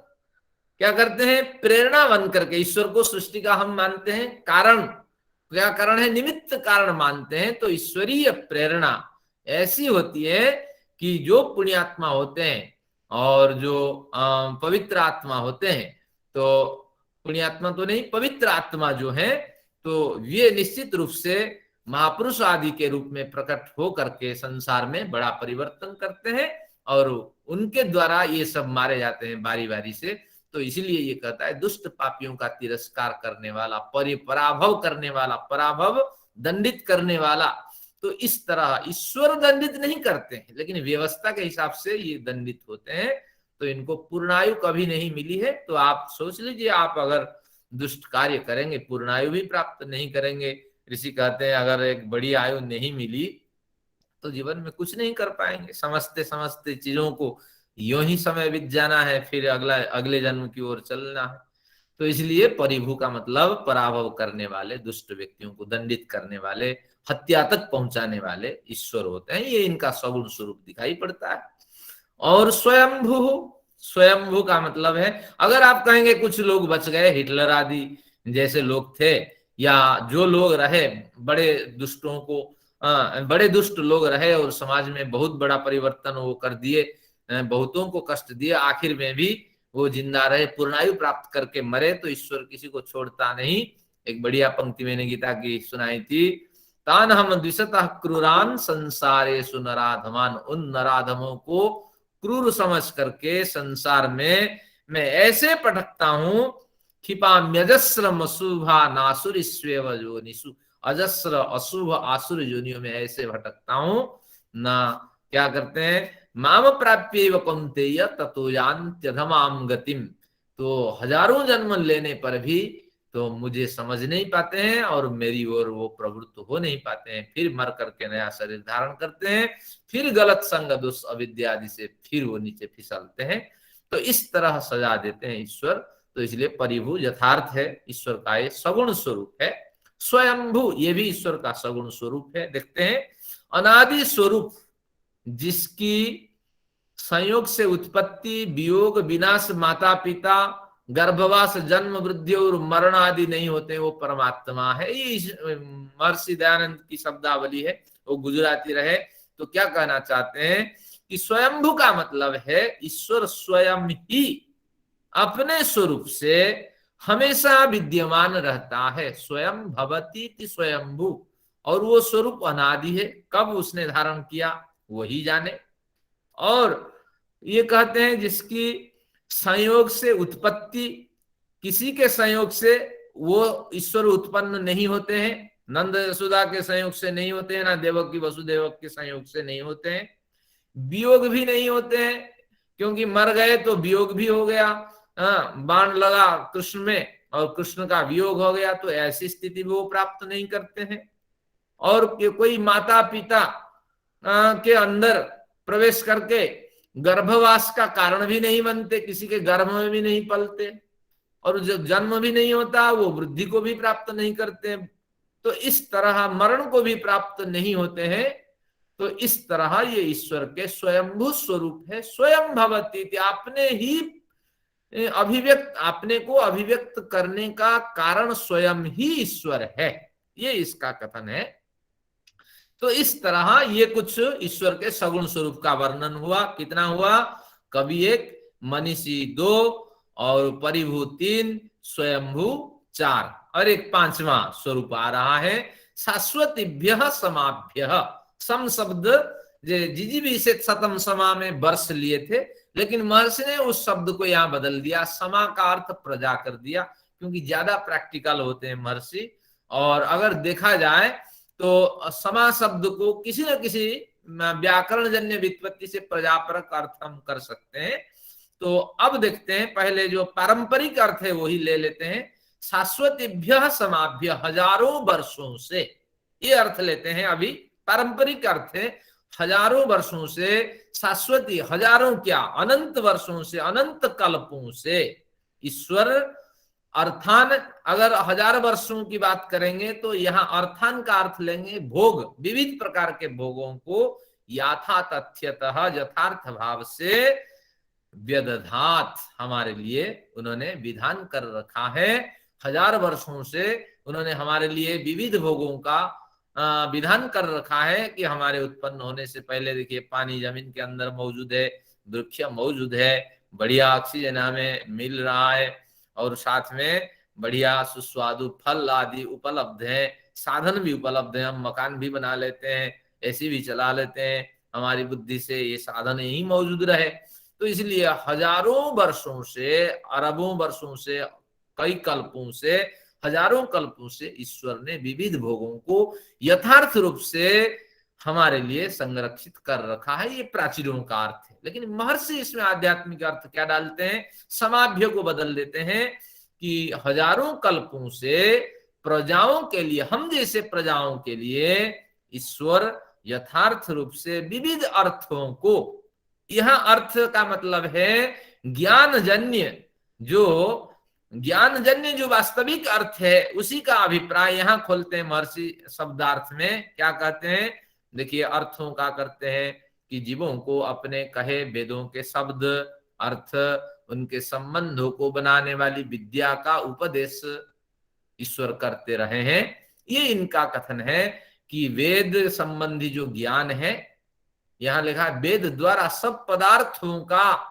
क्या करते हैं, प्रेरणा बन करके, ईश्वर को सृष्टि का हम मानते हैं कारण, क्या कारण है, निमित्त कारण मानते हैं। तो ईश्वरीय प्रेरणा ऐसी होती है कि जो पुण्यात्मा होते हैं और जो पवित्र आत्मा होते हैं, तो पुण्यात्मा तो नहीं, पवित्र आत्मा जो है, तो ये निश्चित रूप से महापुरुष आदि के रूप में प्रकट हो करके संसार में बड़ा परिवर्तन करते हैं और उनके द्वारा ये सब मारे जाते हैं बारी बारी से। तो इसलिए ये कहता है दुष्ट पापियों का तिरस्कार करने वाला, पराभव करने वाला, पराभव दंडित करने वाला। तो इस तरह ईश्वर दंडित नहीं करते हैं, लेकिन व्यवस्था के हिसाब से ये दंडित होते हैं। तो इनको पूर्णायु कभी नहीं मिली है। तो आप सोच लीजिए, आप अगर दुष्ट कार्य करेंगे पूर्णायु भी प्राप्त नहीं करेंगे। ऋषि कहते हैं अगर एक बड़ी आयु नहीं मिली तो जीवन में कुछ नहीं कर पाएंगे। समझते समझते चीजों को यूं ही समय बीत जाना है, फिर अगले जन्म की ओर चलना है। तो इसलिए परिभू का मतलब पराभव करने वाले, दुष्ट व्यक्तियों को दंडित करने वाले, हत्या तक पहुंचाने वाले ईश्वर होते हैं। ये इनका सगुण स्वरूप दिखाई पड़ता है। और स्वयंभू, स्वयंभू का मतलब है, अगर आप कहेंगे कुछ लोग बच गए, हिटलर आदि जैसे लोग थे, या जो लोग रहे बड़े दुष्टों को, बड़े दुष्ट लोग रहे और समाज में बहुत बड़ा परिवर्तन वो कर दिए, बहुतों को कष्ट दिए, आखिर में भी वो जिंदा रहे, पूर्णायु प्राप्त करके मरे, तो ईश्वर किसी को छोड़ता नहीं। एक बढ़िया पंक्ति मैंने गीता की सुनाई थी, तान हम द्विषतः क्रूरान संसारेषु नराधमान, उन नराधमों को क्रूर समझ करके संसार में मैं ऐसे पटकता हूं, क्षिपाम्यजस्रम अशुभा नासुरीष्वेव योनिषु, अजस्र अशुभ आसुर योनियों में ऐसे भटकता हूं ना। क्या करते हैं, माम प्राप्यैव कौन्तेय ततो यान्त्यधमाम गतिम। तो हजारों जन्म लेने पर भी तो मुझे समझ नहीं पाते हैं और मेरी ओर वो प्रवृत्त हो नहीं पाते हैं। फिर मर करके नया शरीर धारण करते हैं, फिर गलत संग दुष्ट अविद्या आदि से फिर वो नीचे फिसलते हैं। तो इस तरह सजा देते हैं ईश्वर। तो इसलिए परिभू यथार्थ है, ईश्वर का ये सगुण स्वरूप है। स्वयंभू, ये भी ईश्वर का सगुण स्वरूप है। देखते हैं, अनादि स्वरूप, जिसकी संयोग से उत्पत्ति, वियोग, विनाश, माता पिता गर्भवास, जन्म, वृद्धि और मरण आदि नहीं होते, वो परमात्मा है। ये महर्षि दयानंद की शब्दावली है, वो गुजराती रहे। तो क्या कहना चाहते हैं कि स्वयंभू का मतलब है ईश्वर स्वयं ही अपने स्वरूप से हमेशा विद्यमान रहता है। स्वयं भवती इति स्वयंभू, और वो स्वरूप अनादि है। कब उसने धारण किया वही जाने। और ये कहते हैं जिसकी संयोग से उत्पत्ति, किसी के संयोग से वो ईश्वर उत्पन्न नहीं होते हैं। नंद यशोदा के संयोग से नहीं होते हैं, ना देवकी वसुदेव के संयोग से नहीं होते हैं। वियोग भी नहीं होते हैं, क्योंकि मर गए तो वियोग भी हो गया। बाण लगा कृष्ण में और कृष्ण का वियोग हो गया, तो ऐसी स्थिति वो प्राप्त नहीं करते हैं। और कोई माता पिता के अंदर प्रवेश करके गर्भवास का कारण भी नहीं बनते, किसी के गर्भ में भी नहीं पलते, और जो जन्म भी नहीं होता वो वृद्धि को भी प्राप्त नहीं करते। तो इस तरह मरण को भी प्राप्त नहीं होते हैं। तो इस तरह ये ईश्वर के स्वयंभू स्वरूप है। स्वयं भवती, आपने ही अभिव्यक्त, अपने को अभिव्यक्त करने का कारण स्वयं ही ईश्वर है, ये इसका कथन है। तो इस तरह ये कुछ ईश्वर के सगुण स्वरूप का वर्णन हुआ। कितना हुआ? कवि 1, मनीषी 2, और परिभू 3, स्वयंभू 4, और एक 5वां स्वरूप आ रहा है, शाश्वतीभ्य समाभ्य। सम शब्द जिजी भी से सतम समा में वर्ष लिए थे, लेकिन महर्षि ने उस शब्द को यहाँ बदल दिया, समा का अर्थ प्रजा कर दिया, क्योंकि ज्यादा प्रैक्टिकल होते हैं महर्षि। और अगर देखा जाए तो समा शब्द को किसी न किसी व्याकरण जन्य व्युत्पत्ति से प्रजापरक अर्थ हम कर सकते हैं। तो अब देखते हैं, पहले जो पारंपरिक अर्थ है वही ले लेते हैं। शाश्वतीभ्य समाभ्य, हजारों वर्षों से, ये अर्थ लेते हैं। अभी पारंपरिक अर्थ है हजारों वर्षों से, शाश्वती हजारों क्या, अनंत वर्षों से, अनंत कल्पों से ईश्वर। अर्थान, अगर 1000 वर्षों की बात करेंगे तो यहाँ अर्थान का अर्थ लेंगे भोग, विविध प्रकार के भोगों को यथा तथ्यतः यथार्थ भाव से व्यदधात, हमारे लिए उन्होंने विधान कर रखा है। 1000 वर्षों से उन्होंने हमारे लिए विविध भोगों का विधान कर रखा है कि हमारे उत्पन्न होने से पहले देखिए पानी जमीन के अंदर मौजूद है, वृक्ष मौजूद है, बढ़िया ऑक्सीजन हमें मिल रहा है, और साथ में बढ़िया सुस्वादु फल आदि उपलब्ध है, साधन भी उपलब्ध है, हम मकान भी बना लेते हैं, एसी भी चला लेते हैं, हमारी बुद्धि से ये साधन यही मौजूद रहे। तो इसलिए हजारों वर्षों से, अरबों वर्षों से, कई कल्पों से, हजारों कल्पों से ईश्वर ने विविध भोगों को यथार्थ रूप से हमारे लिए संरक्षित कर रखा है। ये प्राचीनों का अर्थ है। लेकिन महर्षि इसमें आध्यात्मिक अर्थ क्या डालते हैं? समाभ्य को बदल देते हैं कि हजारों कल्पों से प्रजाओं के लिए, हम जैसे प्रजाओं के लिए ईश्वर यथार्थ रूप से विविध अर्थों को, यह अर्थ का मतलब है ज्ञानजन्य, जो वास्तविक अर्थ है उसी का अभिप्राय यहां खोलते हैं महर्षि शब्दार्थ में। क्या कहते हैं? देखिए, अर्थों का करते हैं कि जीवों को अपने कहे वेदों के शब्द, अर्थ, उनके संबंधों को बनाने वाली विद्या का उपदेश ईश्वर करते रहे हैं। ये इनका कथन है कि वेद संबंधी जो ज्ञान है, यहां लिखा है वेद द्वारा सब पदार्थों का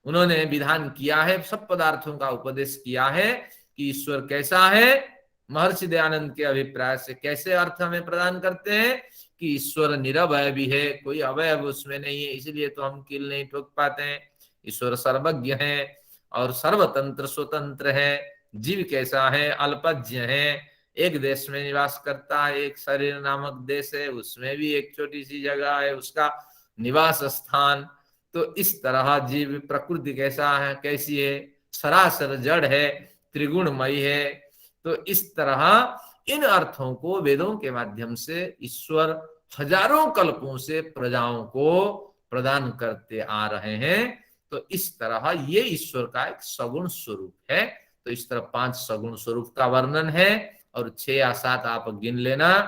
उन्होंने विधान किया है, सब पदार्थों का उपदेश किया है कि ईश्वर कैसा है। महर्षि दयानंद के अभिप्राय से कैसे अर्थ हमें प्रदान करते हैं कि ईश्वर निरवय भी है, कोई अवयव उसमें नहीं है, इसलिए तो हम कील नहीं ठोक पाते हैं। ईश्वर सर्वज्ञ है और सर्वतंत्र स्वतंत्र है। जीव कैसा है? अल्पज्ञ है, एक देश में निवास करता है, एक शरीर नामक देश है, उसमें भी एक छोटी सी जगह है उसका निवास स्थान। तो इस तरह जीव प्रकृति कैसा है, कैसी है? सरासर जड़ है, त्रिगुणमयी है। तो इस तरह इन अर्थों को वेदों के माध्यम से ईश्वर हजारों कल्पों से प्रजाओं को प्रदान करते आ रहे हैं। तो इस तरह ये ईश्वर का एक सगुण स्वरूप है। तो इस तरह 5 सगुण स्वरूप का वर्णन है, और 6 या 7 आप गिन लेना।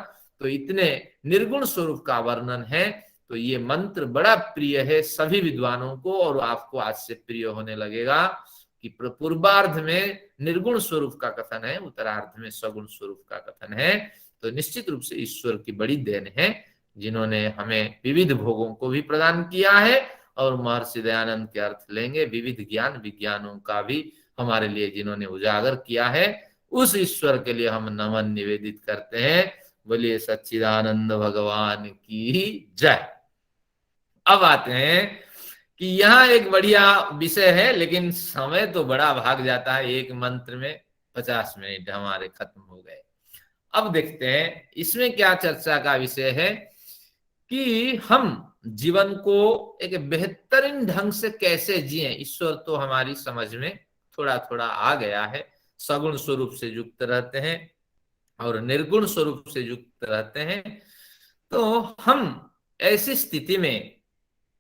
तो इतने निर्गुण स्वरूप का वर्णन है। तो ये मंत्र बड़ा प्रिय है सभी विद्वानों को, और आपको आज से प्रिय होने लगेगा। कि पूर्वार्ध में निर्गुण स्वरूप का कथन है, उत्तरार्ध में सगुण स्वरूप का कथन है। तो निश्चित रूप से ईश्वर की बड़ी देन है जिन्होंने हमें विविध भोगों को भी प्रदान किया है, और महर्षि दयानंद के अर्थ लेंगे विविध ज्ञान विज्ञानों का भी हमारे लिए जिन्होंने उजागर किया है, उस ईश्वर के लिए हम नमन निवेदित करते हैं। बोलिए सच्चिदानंद भगवान की जय। अब आते हैं कि यहाँ एक बढ़िया विषय है, लेकिन समय तो बड़ा भाग जाता है, एक मंत्र में 50 मिनट हमारे खत्म हो गए। अब देखते हैं इसमें क्या चर्चा का विषय है कि हम जीवन को एक बेहतरीन ढंग से कैसे जिए। ईश्वर तो हमारी समझ में थोड़ा थोड़ा आ गया है, सगुण स्वरूप से युक्त रहते हैं और निर्गुण स्वरूप से युक्त रहते हैं। तो हम ऐसी स्थिति में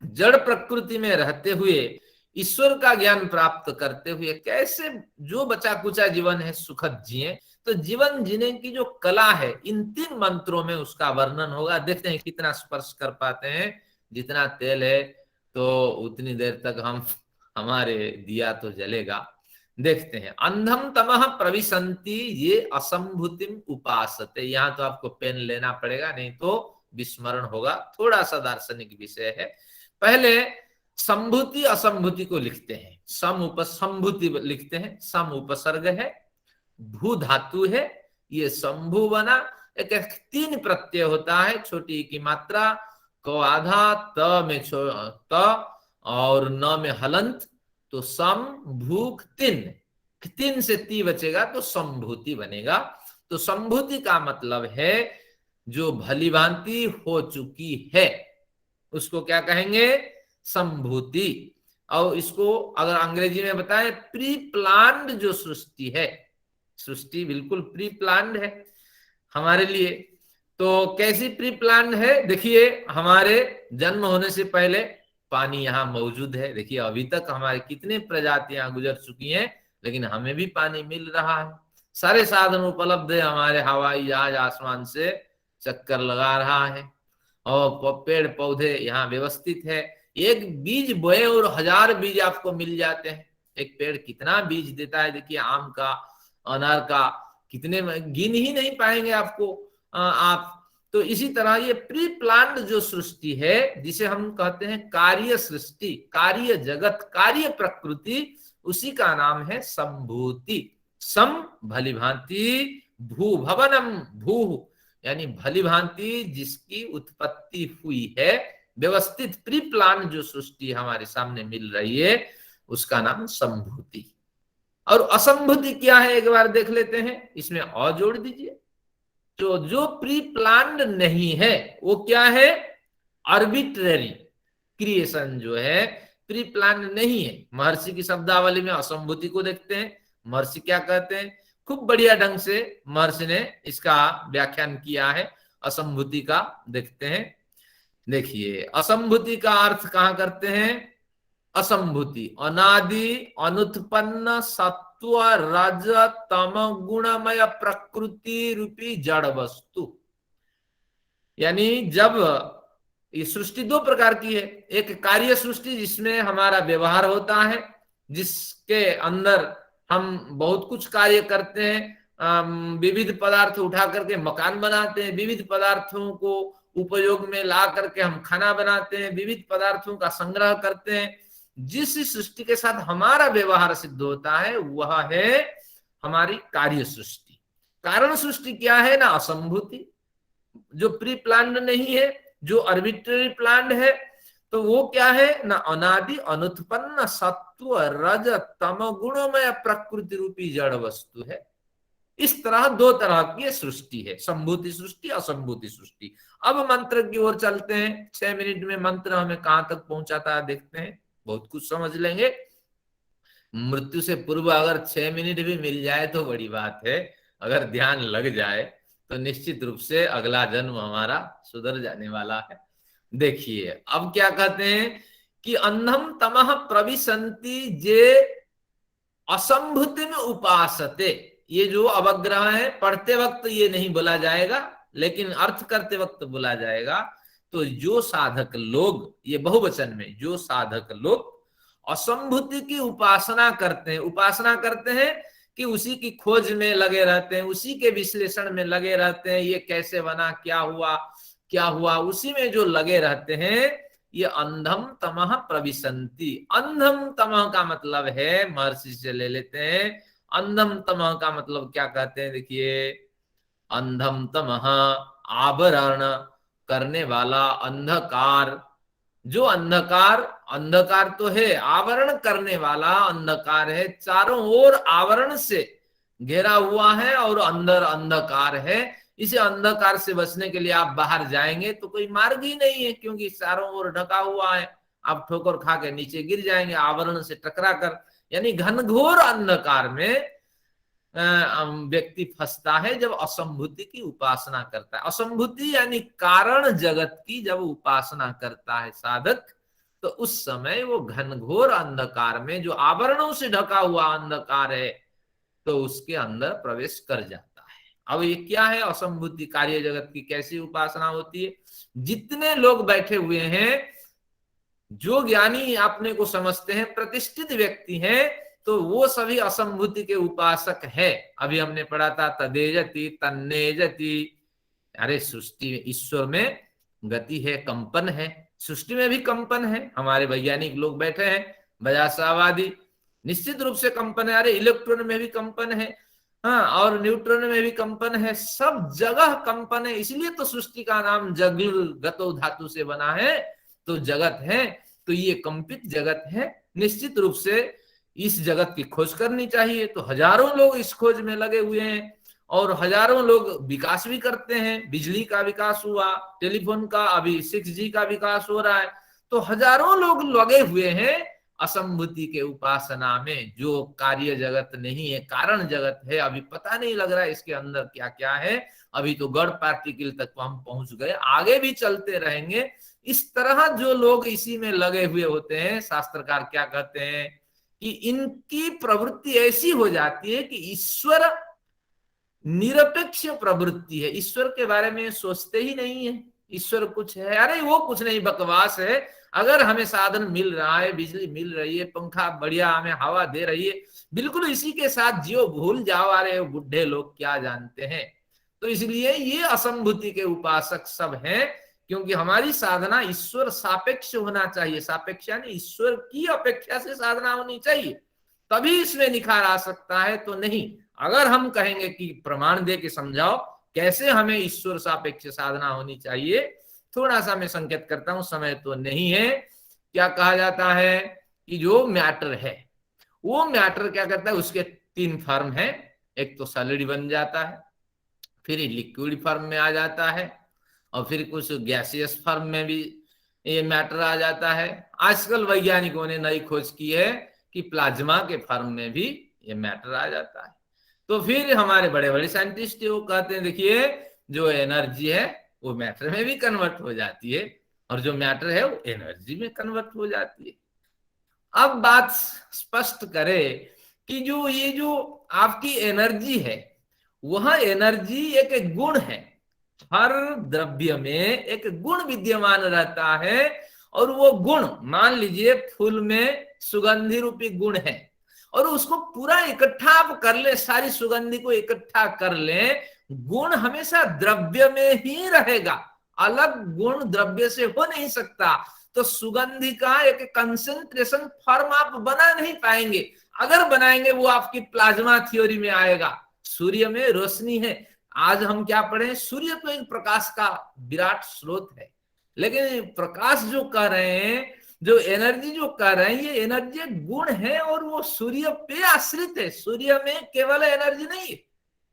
जड़ प्रकृति में रहते हुए ईश्वर का ज्ञान प्राप्त करते हुए कैसे जो बचा कुचा जीवन है सुखद जिए। तो जीवन जीने की जो कला है इन 3 मंत्रों में उसका वर्णन होगा। देखते हैं कितना स्पर्श कर पाते हैं। जितना तेल है तो उतनी देर तक हमारे दिया तो जलेगा। देखते हैं। अंधम तमः प्रविशन्ति ये असंभूतिम उपासते। यहाँ तो आपको पेन लेना पड़ेगा, नहीं तो विस्मरण होगा। थोड़ा सा दार्शनिक विषय है। पहले संभूति असंभूति को लिखते हैं। सम उपसंभूति लिखते हैं। सम उपसर्ग है, भू धातु है, ये संभू बना। एक 3 प्रत्यय होता है, छोटी की मात्रा, क आधा, त में त और न में हलंत, तो सम भूख 3 से ती बचेगा तो संभूति बनेगा। तो संभूति का मतलब है जो भली भांति हो चुकी है उसको क्या कहेंगे? संभूति। और इसको अगर अंग्रेजी में बताएं, प्री प्लान्ड जो सृष्टि है, सृष्टि बिल्कुल प्री प्लान्ड है हमारे लिए। तो कैसी प्री प्लान्ड है? देखिए, हमारे जन्म होने से पहले पानी यहाँ मौजूद है। देखिए अभी तक हमारे कितने प्रजातियां गुजर चुकी हैं, लेकिन हमें भी पानी मिल रहा है। सारे साधन उपलब्ध है, हमारे हवाई जहाज आसमान से चक्कर लगा रहा है और पेड़ पौधे यहाँ व्यवस्थित है। एक बीज बोए और 1000 बीज आपको मिल जाते हैं। एक पेड़ कितना बीज देता है, देखिए आम का, अनार का, कितने गिन ही नहीं पाएंगे आपको आप। तो इसी तरह ये प्री प्लान्ड जो सृष्टि है, जिसे हम कहते हैं कार्य सृष्टि, कार्य जगत, कार्य प्रकृति, उसी का नाम है संभूति। सम भली भांति, भू भवनम, भू यानी भली भांति जिसकी उत्पत्ति हुई है, व्यवस्थित प्री प्लान जो सृष्टि हमारे सामने मिल रही है, उसका नाम संभूति। और असंभूति क्या है एक बार देख लेते हैं। इसमें और जोड़ दीजिए। तो जो प्री प्लान्ड नहीं है वो क्या है? आर्बिट्रेरी क्रिएशन जो है, प्री प्लान नहीं है। महर्षि की शब्दावली में असंभूति को देखते हैं। महर्षि क्या कहते हैं? खूब बढ़िया ढंग से महर्षि ने इसका व्याख्यान किया है असंभूति का। देखते हैं। देखिए, असंभूति का अर्थ कहां करते हैं? असंभूति अनादि अनुत्पन्न सत्व रज तम गुणमय प्रकृति रूपी जड़ वस्तु। यानी जब ये सृष्टि 2 प्रकार की है। एक कार्य सृष्टि जिसमें हमारा व्यवहार होता है, जिसके अंदर हम बहुत कुछ कार्य करते हैं। विविध पदार्थ उठा करके मकान बनाते हैं, विविध पदार्थों को उपयोग में ला करके हम खाना बनाते हैं, विविध पदार्थों का संग्रह करते हैं। जिस सृष्टि के साथ हमारा व्यवहार सिद्ध होता है वह है हमारी कार्य सृष्टि। कारण सृष्टि क्या है ना? असंभूति, जो प्री प्लान्ड नहीं है, जो आर्बिट्रेरी प्लान्ड है। तो वो क्या है ना? अनादि अनुत्पन्न सत्व रज तम गुणमय प्रकृति रूपी जड़ वस्तु है। इस तरह 2 तरह की सृष्टि है, संभूति सृष्टि, असंभूति सृष्टि। अब मंत्र की ओर चलते हैं। 6 मिनट में मंत्र हमें कहां तक पहुंचाता है देखते हैं। बहुत कुछ समझ लेंगे। मृत्यु से पूर्व अगर 6 मिनट भी मिल जाए तो बड़ी बात है। अगर ध्यान लग जाए तो निश्चित रूप से अगला जन्म हमारा सुधर जाने वाला है। देखिए अब क्या कहते हैं कि अंधम तमः प्रविशन्ति जे असंभूति में उपासते। ये जो अवग्रह है, पढ़ते वक्त ये नहीं बोला जाएगा, लेकिन अर्थ करते वक्त बोला जाएगा। तो जो साधक लोग, ये बहुवचन में, जो साधक लोग असंभूति की उपासना करते हैं। उपासना करते हैं कि उसी की खोज में लगे रहते हैं, उसी के विश्लेषण में लगे रहते हैं, ये कैसे बना, क्या हुआ, उसी में जो लगे रहते हैं, ये अंधम तमः प्रविशन्ति। अंधम तमः का मतलब है, महर्षि से ले लेते हैं, अंधम तमः का मतलब क्या कहते हैं, देखिए, अंधम तमः आवरण करने वाला अंधकार। जो अंधकार, अंधकार तो है, आवरण करने वाला अंधकार है, चारों ओर आवरण से घेरा हुआ है और अंदर अंधकार है। इसे अंधकार से बचने के लिए आप बाहर जाएंगे तो कोई मार्ग ही नहीं है, क्योंकि चारों ओर ढका हुआ है, आप ठोकर खा के नीचे गिर जाएंगे आवरण से टकरा कर। यानी घनघोर अंधकार में व्यक्ति फंसता है जब असंभूति की उपासना करता है। असंभूति यानी कारण जगत की जब उपासना करता है साधक, तो उस समय वो घनघोर अंधकार में, जो आवरणों से ढका हुआ अंधकार है, तो उसके अंदर प्रवेश कर जाता है। अब ये क्या है, असंभूति कार्य जगत की कैसी उपासना होती है? जितने लोग बैठे हुए हैं, जो ज्ञानी अपने को समझते हैं, प्रतिष्ठित व्यक्ति हैं, तो वो सभी असंभूति के उपासक है। अभी हमने पढ़ा था तदेजति तन्नेजति। अरे सृष्टि में, ईश्वर में गति है, कंपन है, सृष्टि में भी कंपन है। हमारे वैज्ञानिक लोग बैठे हैं, बजासावादी, निश्चित रूप से कंपन है। अरे इलेक्ट्रॉन में भी कंपन है, हाँ, और न्यूट्रॉन में भी कंपन है, सब जगह कंपन है। इसलिए तो सृष्टि का नाम जगल गतो धातु से बना है, तो जगत है, तो ये कंपित जगत है। निश्चित रूप से इस जगत की खोज करनी चाहिए। तो हजारों लोग इस खोज में लगे हुए हैं और हजारों लोग विकास भी करते हैं। बिजली का विकास हुआ, टेलीफोन का, अभी 6G का विकास हो रहा है। तो हजारों लोग लगे हुए हैं असंभूति के उपासना में। जो कार्य जगत नहीं है, कारण जगत है, अभी पता नहीं लग रहा है इसके अंदर क्या क्या है। अभी तो गॉड पार्टिकल तक तो हम पहुंच गए, आगे भी चलते रहेंगे। इस तरह जो लोग इसी में लगे हुए होते हैं, शास्त्रकार क्या कहते हैं कि इनकी प्रवृत्ति ऐसी हो जाती है कि ईश्वर निरपेक्ष प्रवृत्ति है, ईश्वर के बारे में सोचते ही नहीं है। ईश्वर कुछ है, अरे वो कुछ नहीं, बकवास है। अगर हमें साधन मिल रहा है, बिजली मिल रही है, पंखा बढ़िया हमें हवा दे रही है, बिल्कुल इसी के साथ जियो, भूल जाओ, अरे बुढ़े लोग क्या जानते हैं। तो इसलिए ये असंभूति के उपासक सब हैं, क्योंकि हमारी साधना ईश्वर सापेक्ष होना चाहिए। सापेक्ष यानी ईश्वर की अपेक्षा से साधना होनी चाहिए, तभी इसमें निखार आ सकता है। तो नहीं, अगर हम कहेंगे कि प्रमाण दे के समझाओ कैसे हमें ईश्वर सापेक्ष साधना होनी चाहिए, थोड़ा सा मैं संकेत करता हूं, समय तो नहीं है। क्या कहा जाता है कि जो मैटर है, वो मैटर क्या करता है, उसके 3 फॉर्म है। एक तो सॉलिड बन जाता है, फिर लिक्विड फॉर्म में आ जाता है, और फिर कुछ गैसियस फॉर्म में भी ये मैटर आ जाता है। आजकल वैज्ञानिकों ने नई खोज की है कि प्लाज्मा के फॉर्म में भी ये मैटर आ जाता है। तो फिर हमारे बड़े बड़े साइंटिस्ट वो कहते हैं, देखिए जो एनर्जी है वो मैटर में भी कन्वर्ट हो जाती है, और जो मैटर है वो एनर्जी में कन्वर्ट हो जाती है। अब बात स्पष्ट करें कि जो ये जो आपकी एनर्जी है, वह एनर्जी एक गुण है। हर द्रव्य में एक गुण विद्यमान रहता है, और वो गुण, मान लीजिए फूल में सुगंधि रूपी गुण है, और उसको पूरा इकट्ठा आप कर ले, सारी सुगंधि को इकट्ठा कर ले, गुण हमेशा द्रव्य में ही रहेगा, अलग गुण द्रव्य से हो नहीं सकता। तो सुगंधि का एक कंसेंट्रेशन फॉर्म आप बना नहीं पाएंगे। अगर बनाएंगे वो आपकी प्लाज्मा थ्योरी में आएगा। सूर्य में रोशनी है, आज हम क्या पढ़े, सूर्य तो एक प्रकाश का विराट स्रोत है, लेकिन प्रकाश जो कह रहे हैं, जो एनर्जी जो कह रहे हैं, ये एनर्जी गुण है और वो सूर्य पे आश्रित है। सूर्य में केवल एनर्जी नहीं है,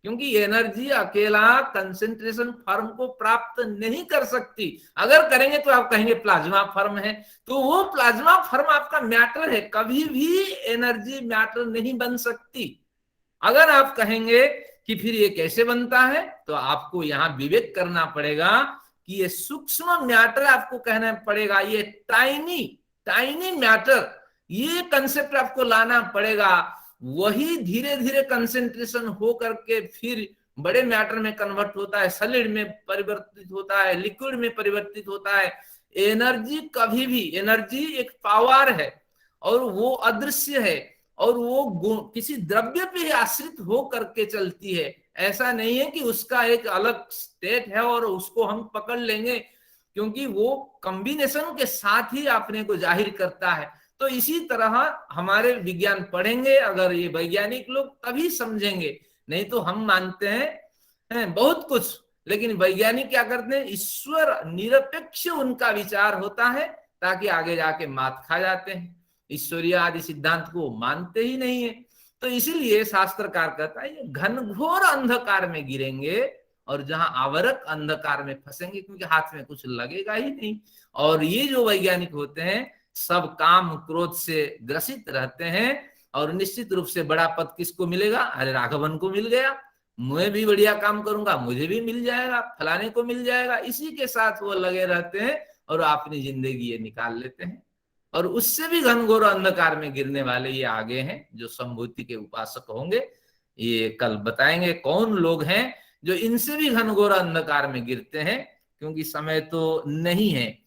क्योंकि एनर्जी अकेला कंसेंट्रेशन फॉर्म को प्राप्त नहीं कर सकती। अगर करेंगे तो आप कहेंगे प्लाज्मा फॉर्म है, तो वो प्लाज्मा फॉर्म आपका मैटर है, कभी भी एनर्जी मैटर नहीं बन सकती। अगर आप कहेंगे कि फिर ये कैसे बनता है, तो आपको यहाँ विवेक करना पड़ेगा कि ये सूक्ष्म मैटर आपको कहना पड़ेगा, ये टाइनी मैटर, ये कंसेप्ट आपको लाना पड़ेगा। वही धीरे धीरे कंसेंट्रेशन हो करके फिर बड़े मैटर में कन्वर्ट होता है, सॉलिड में परिवर्तित होता है, लिक्विड में परिवर्तित होता है। एनर्जी कभी भी, एनर्जी एक पावर है, और वो अदृश्य है और वो किसी द्रव्य पे ही आश्रित हो करके चलती है। ऐसा नहीं है कि उसका एक अलग स्टेट है और उसको हम पकड़ लेंगे, क्योंकि वो कॉम्बिनेशन के साथ ही अपने को जाहिर करता है। तो इसी तरह हमारे विज्ञान पढ़ेंगे अगर ये वैज्ञानिक लोग, तभी समझेंगे। नहीं तो हम मानते हैं बहुत कुछ, लेकिन वैज्ञानिक क्या करते हैं, ईश्वर निरपेक्ष उनका विचार होता है, ताकि आगे जाके मात खा जाते हैं। ईश्वरीय आदि सिद्धांत को मानते ही नहीं है। तो इसीलिए शास्त्रकार कहता है ये घनघोर अंधकार में गिरेंगे, और जहां आवरक अंधकार में फंसेंगे, क्योंकि हाथ में कुछ लगेगा ही नहीं। और ये जो वैज्ञानिक होते हैं सब काम क्रोध से ग्रसित रहते हैं, और निश्चित रूप से बड़ा पद किसको मिलेगा, अरे राघवन को मिल गया, मैं भी बढ़िया काम करूंगा मुझे भी मिल जाएगा, फलाने को मिल जाएगा, इसी के साथ वो लगे रहते हैं और अपनी जिंदगी ये निकाल लेते हैं। और उससे भी घनघोर अंधकार में गिरने वाले ये आगे हैं जो संभूति के उपासक होंगे। ये कल बताएंगे कौन लोग हैं जो इनसे भी घनघोर अंधकार में गिरते हैं, क्योंकि समय तो नहीं है।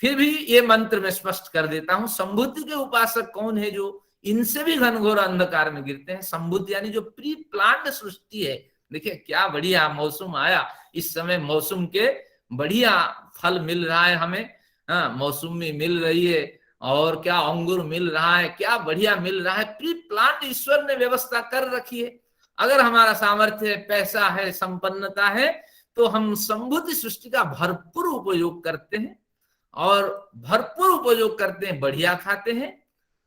फिर भी ये मंत्र में स्पष्ट कर देता हूं, संभूति के उपासक कौन है जो इनसे भी घनघोर अंधकार में गिरते हैं। संभूति यानी जो प्री प्लान्ड सृष्टि है। देखिए क्या बढ़िया मौसम आया, इस समय मौसम के बढ़िया फल मिल रहा है हमें, हाँ मौसमी मिल रही है, और क्या अंगूर मिल रहा है, क्या बढ़िया मिल रहा है। प्री प्लान्ड ईश्वर ने व्यवस्था कर रखी है। अगर हमारा सामर्थ्य है, पैसा है, संपन्नता है, तो हम संभूति सृष्टि का भरपूर उपयोग करते हैं, और भरपूर उपयोग करते हैं, बढ़िया खाते हैं,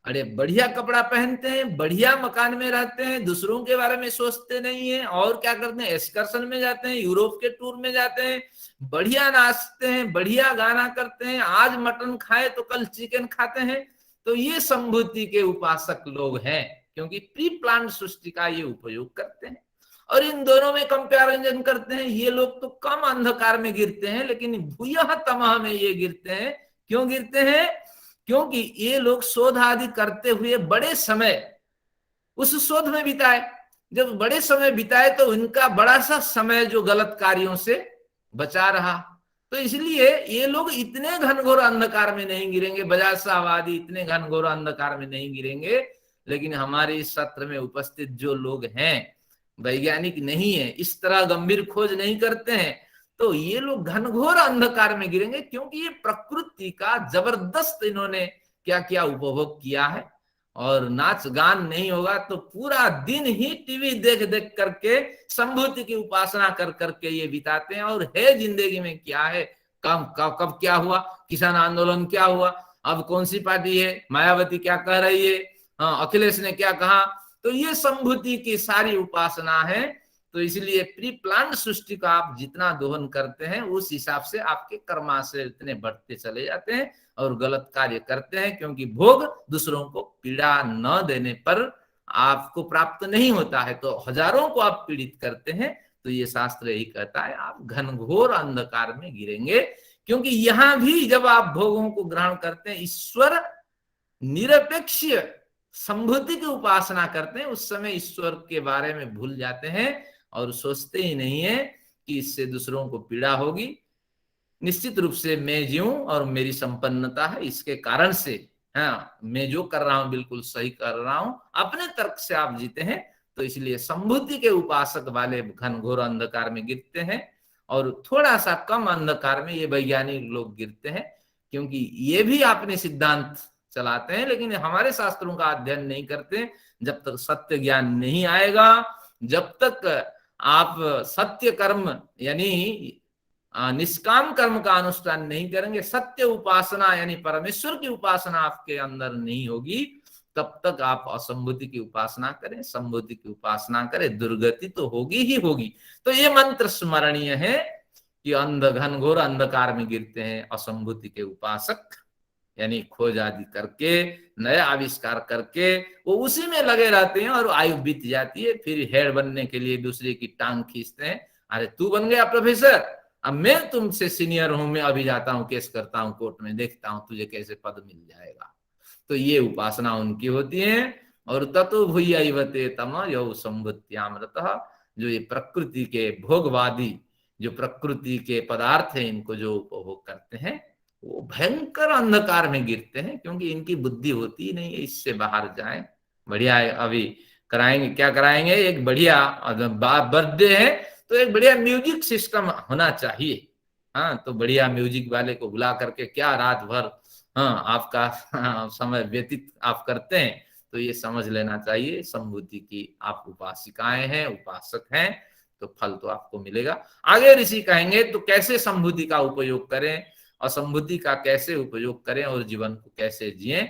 अरे बढ़िया कपड़ा पहनते हैं, बढ़िया मकान में रहते हैं, दूसरों के बारे में सोचते नहीं है, और क्या करते हैं, एक्सकर्शन में जाते हैं, यूरोप के टूर में जाते हैं, बढ़िया नाचते हैं, बढ़िया गाना करते हैं, आज मटन खाए तो कल चिकन खाते हैं। तो ये संभूति के उपासक लोग हैं, क्योंकि प्री प्लान सृष्टि का ये उपयोग करते हैं। और इन दोनों में कंपैरिजन करते हैं, ये लोग तो कम अंधकार में गिरते हैं, लेकिन भूयः तमः में ये गिरते हैं। क्यों गिरते हैं, क्योंकि ये लोग शोध आदि करते हुए बड़े समय उस शोध में बिताए। जब बड़े समय बिताए तो इनका बड़ा सा समय जो गलत कार्यों से बचा रहा, तो इसलिए ये लोग इतने घनघोर अंधकार में नहीं गिरेंगे, बजाज साहब आदि इतने घनघोर अंधकार में नहीं गिरेंगे। लेकिन हमारे इस सत्र में उपस्थित जो लोग हैं, वैज्ञानिक नहीं है, इस तरह गंभीर खोज नहीं करते हैं, तो ये लोग घनघोर अंधकार में गिरेंगे, क्योंकि ये प्रकृति का जबरदस्त इन्होंने क्या क्या उपभोग किया है। और नाच गान नहीं होगा तो पूरा दिन ही टीवी देख देख करके संभूति की उपासना कर करके ये बिताते हैं। और है जिंदगी में क्या है, कब कब कब क्या हुआ, किसान आंदोलन क्या हुआ, अब कौन सी पार्टी है, मायावती क्या कह रही है, हाँ अखिलेश ने क्या कहा, तो ये संभूति की सारी उपासना है। तो इसलिए प्री प्लान सृष्टि का आप जितना दोहन करते हैं, उस हिसाब से आपके कर्माशय इतने बढ़ते चले जाते हैं और गलत कार्य करते हैं, क्योंकि भोग दूसरों को पीड़ा न देने पर आपको प्राप्त नहीं होता है, तो हजारों को आप पीड़ित करते हैं। तो ये शास्त्र यही कहता है, आप घनघोर अंधकार में गिरेंगे, क्योंकि यहां भी जब आप भोगों को ग्रहण करते हैं, ईश्वर निरपेक्ष संभूति की उपासना करते हैं, उस समय ईश्वर के बारे में भूल जाते हैं और सोचते ही नहीं है कि इससे दूसरों को पीड़ा होगी। निश्चित रूप से मैं जीऊं और मेरी संपन्नता है, इसके कारण से हाँ मैं जो कर रहा हूं बिल्कुल सही कर रहा हूं, अपने तर्क से आप जीते हैं। तो इसलिए संभूति के उपासक वाले घनघोर अंधकार में गिरते हैं, और थोड़ा सा कम अंधकार में ये वैज्ञानिक लोग गिरते हैं, क्योंकि ये भी अपने सिद्धांत चलाते हैं, लेकिन हमारे शास्त्रों का अध्ययन नहीं करते। जब तक सत्य ज्ञान नहीं आएगा, जब तक आप सत्य कर्म यानी निष्काम कर्म का अनुष्ठान नहीं करेंगे, सत्य उपासना यानी परमेश्वर की उपासना आपके अंदर नहीं होगी, तब तक आप असंभूति की उपासना करें, संभूति की उपासना करें, दुर्गति तो होगी ही होगी। तो ये मंत्र स्मरणीय है कि घनघोर अंधकार में गिरते हैं असंभूति के उपासक, यानी खोज आदि करके नया आविष्कार करके वो उसी में लगे रहते हैं, और आयु बीत जाती है, फिर हेड बनने के लिए दूसरे की टांग खींचते हैं। अरे तू बन गया प्रोफेसर, अब मैं तुमसे सीनियर हूं, मैं अभी जाता हूं केस करता हूं कोर्ट में, देखता हूं तुझे कैसे पद मिल जाएगा। तो ये उपासना उनकी होती है। और ततो भूयैवते तम यौ संभूत्यामृतः, जो ये प्रकृति के भोगवादी, जो प्रकृति के पदार्थ है, इनको जो उपभोग करते हैं, वो भयंकर अंधकार में गिरते हैं, क्योंकि इनकी बुद्धि होती ही नहीं है इससे बाहर जाएं। बढ़िया है, अभी कराएंगे, क्या कराएंगे, एक बढ़िया बर्थडे है तो एक बढ़िया म्यूजिक सिस्टम होना चाहिए। हाँ, तो बढ़िया म्यूजिक वाले को बुला करके क्या रात भर हाँ आपका समय व्यतीत आप करते हैं, तो ये समझ लेना चाहिए संभूति की आप उपासिकाएं हैं, उपासक हैं, तो फल तो आपको मिलेगा। आगे ऋषि कहेंगे तो कैसे संभूति का उपयोग करें और संभूति का कैसे उपयोग करें और जीवन को कैसे जिए।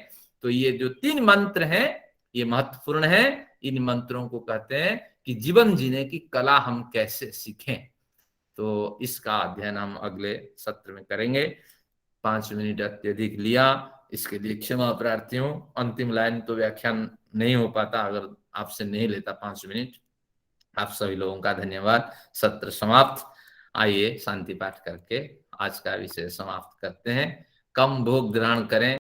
तो ये जो 3 मंत्र हैं ये महत्वपूर्ण है। इन मंत्रों को कहते हैं कि जीवन जीने की कला हम कैसे सीखें। तो इसका अध्ययन हम अगले सत्र में करेंगे। 5 मिनट अत्यधिक लिया, इसके लिए क्षमा प्रार्थी हूँ। अंतिम लाइन तो व्याख्यान नहीं हो पाता अगर आपसे नहीं लेता 5 मिनट। आप सभी लोगों का धन्यवाद। सत्र समाप्त। आइए शांति पाठ करके आज का विषय समाप्त करते हैं। कम भोग ग्रहण करें।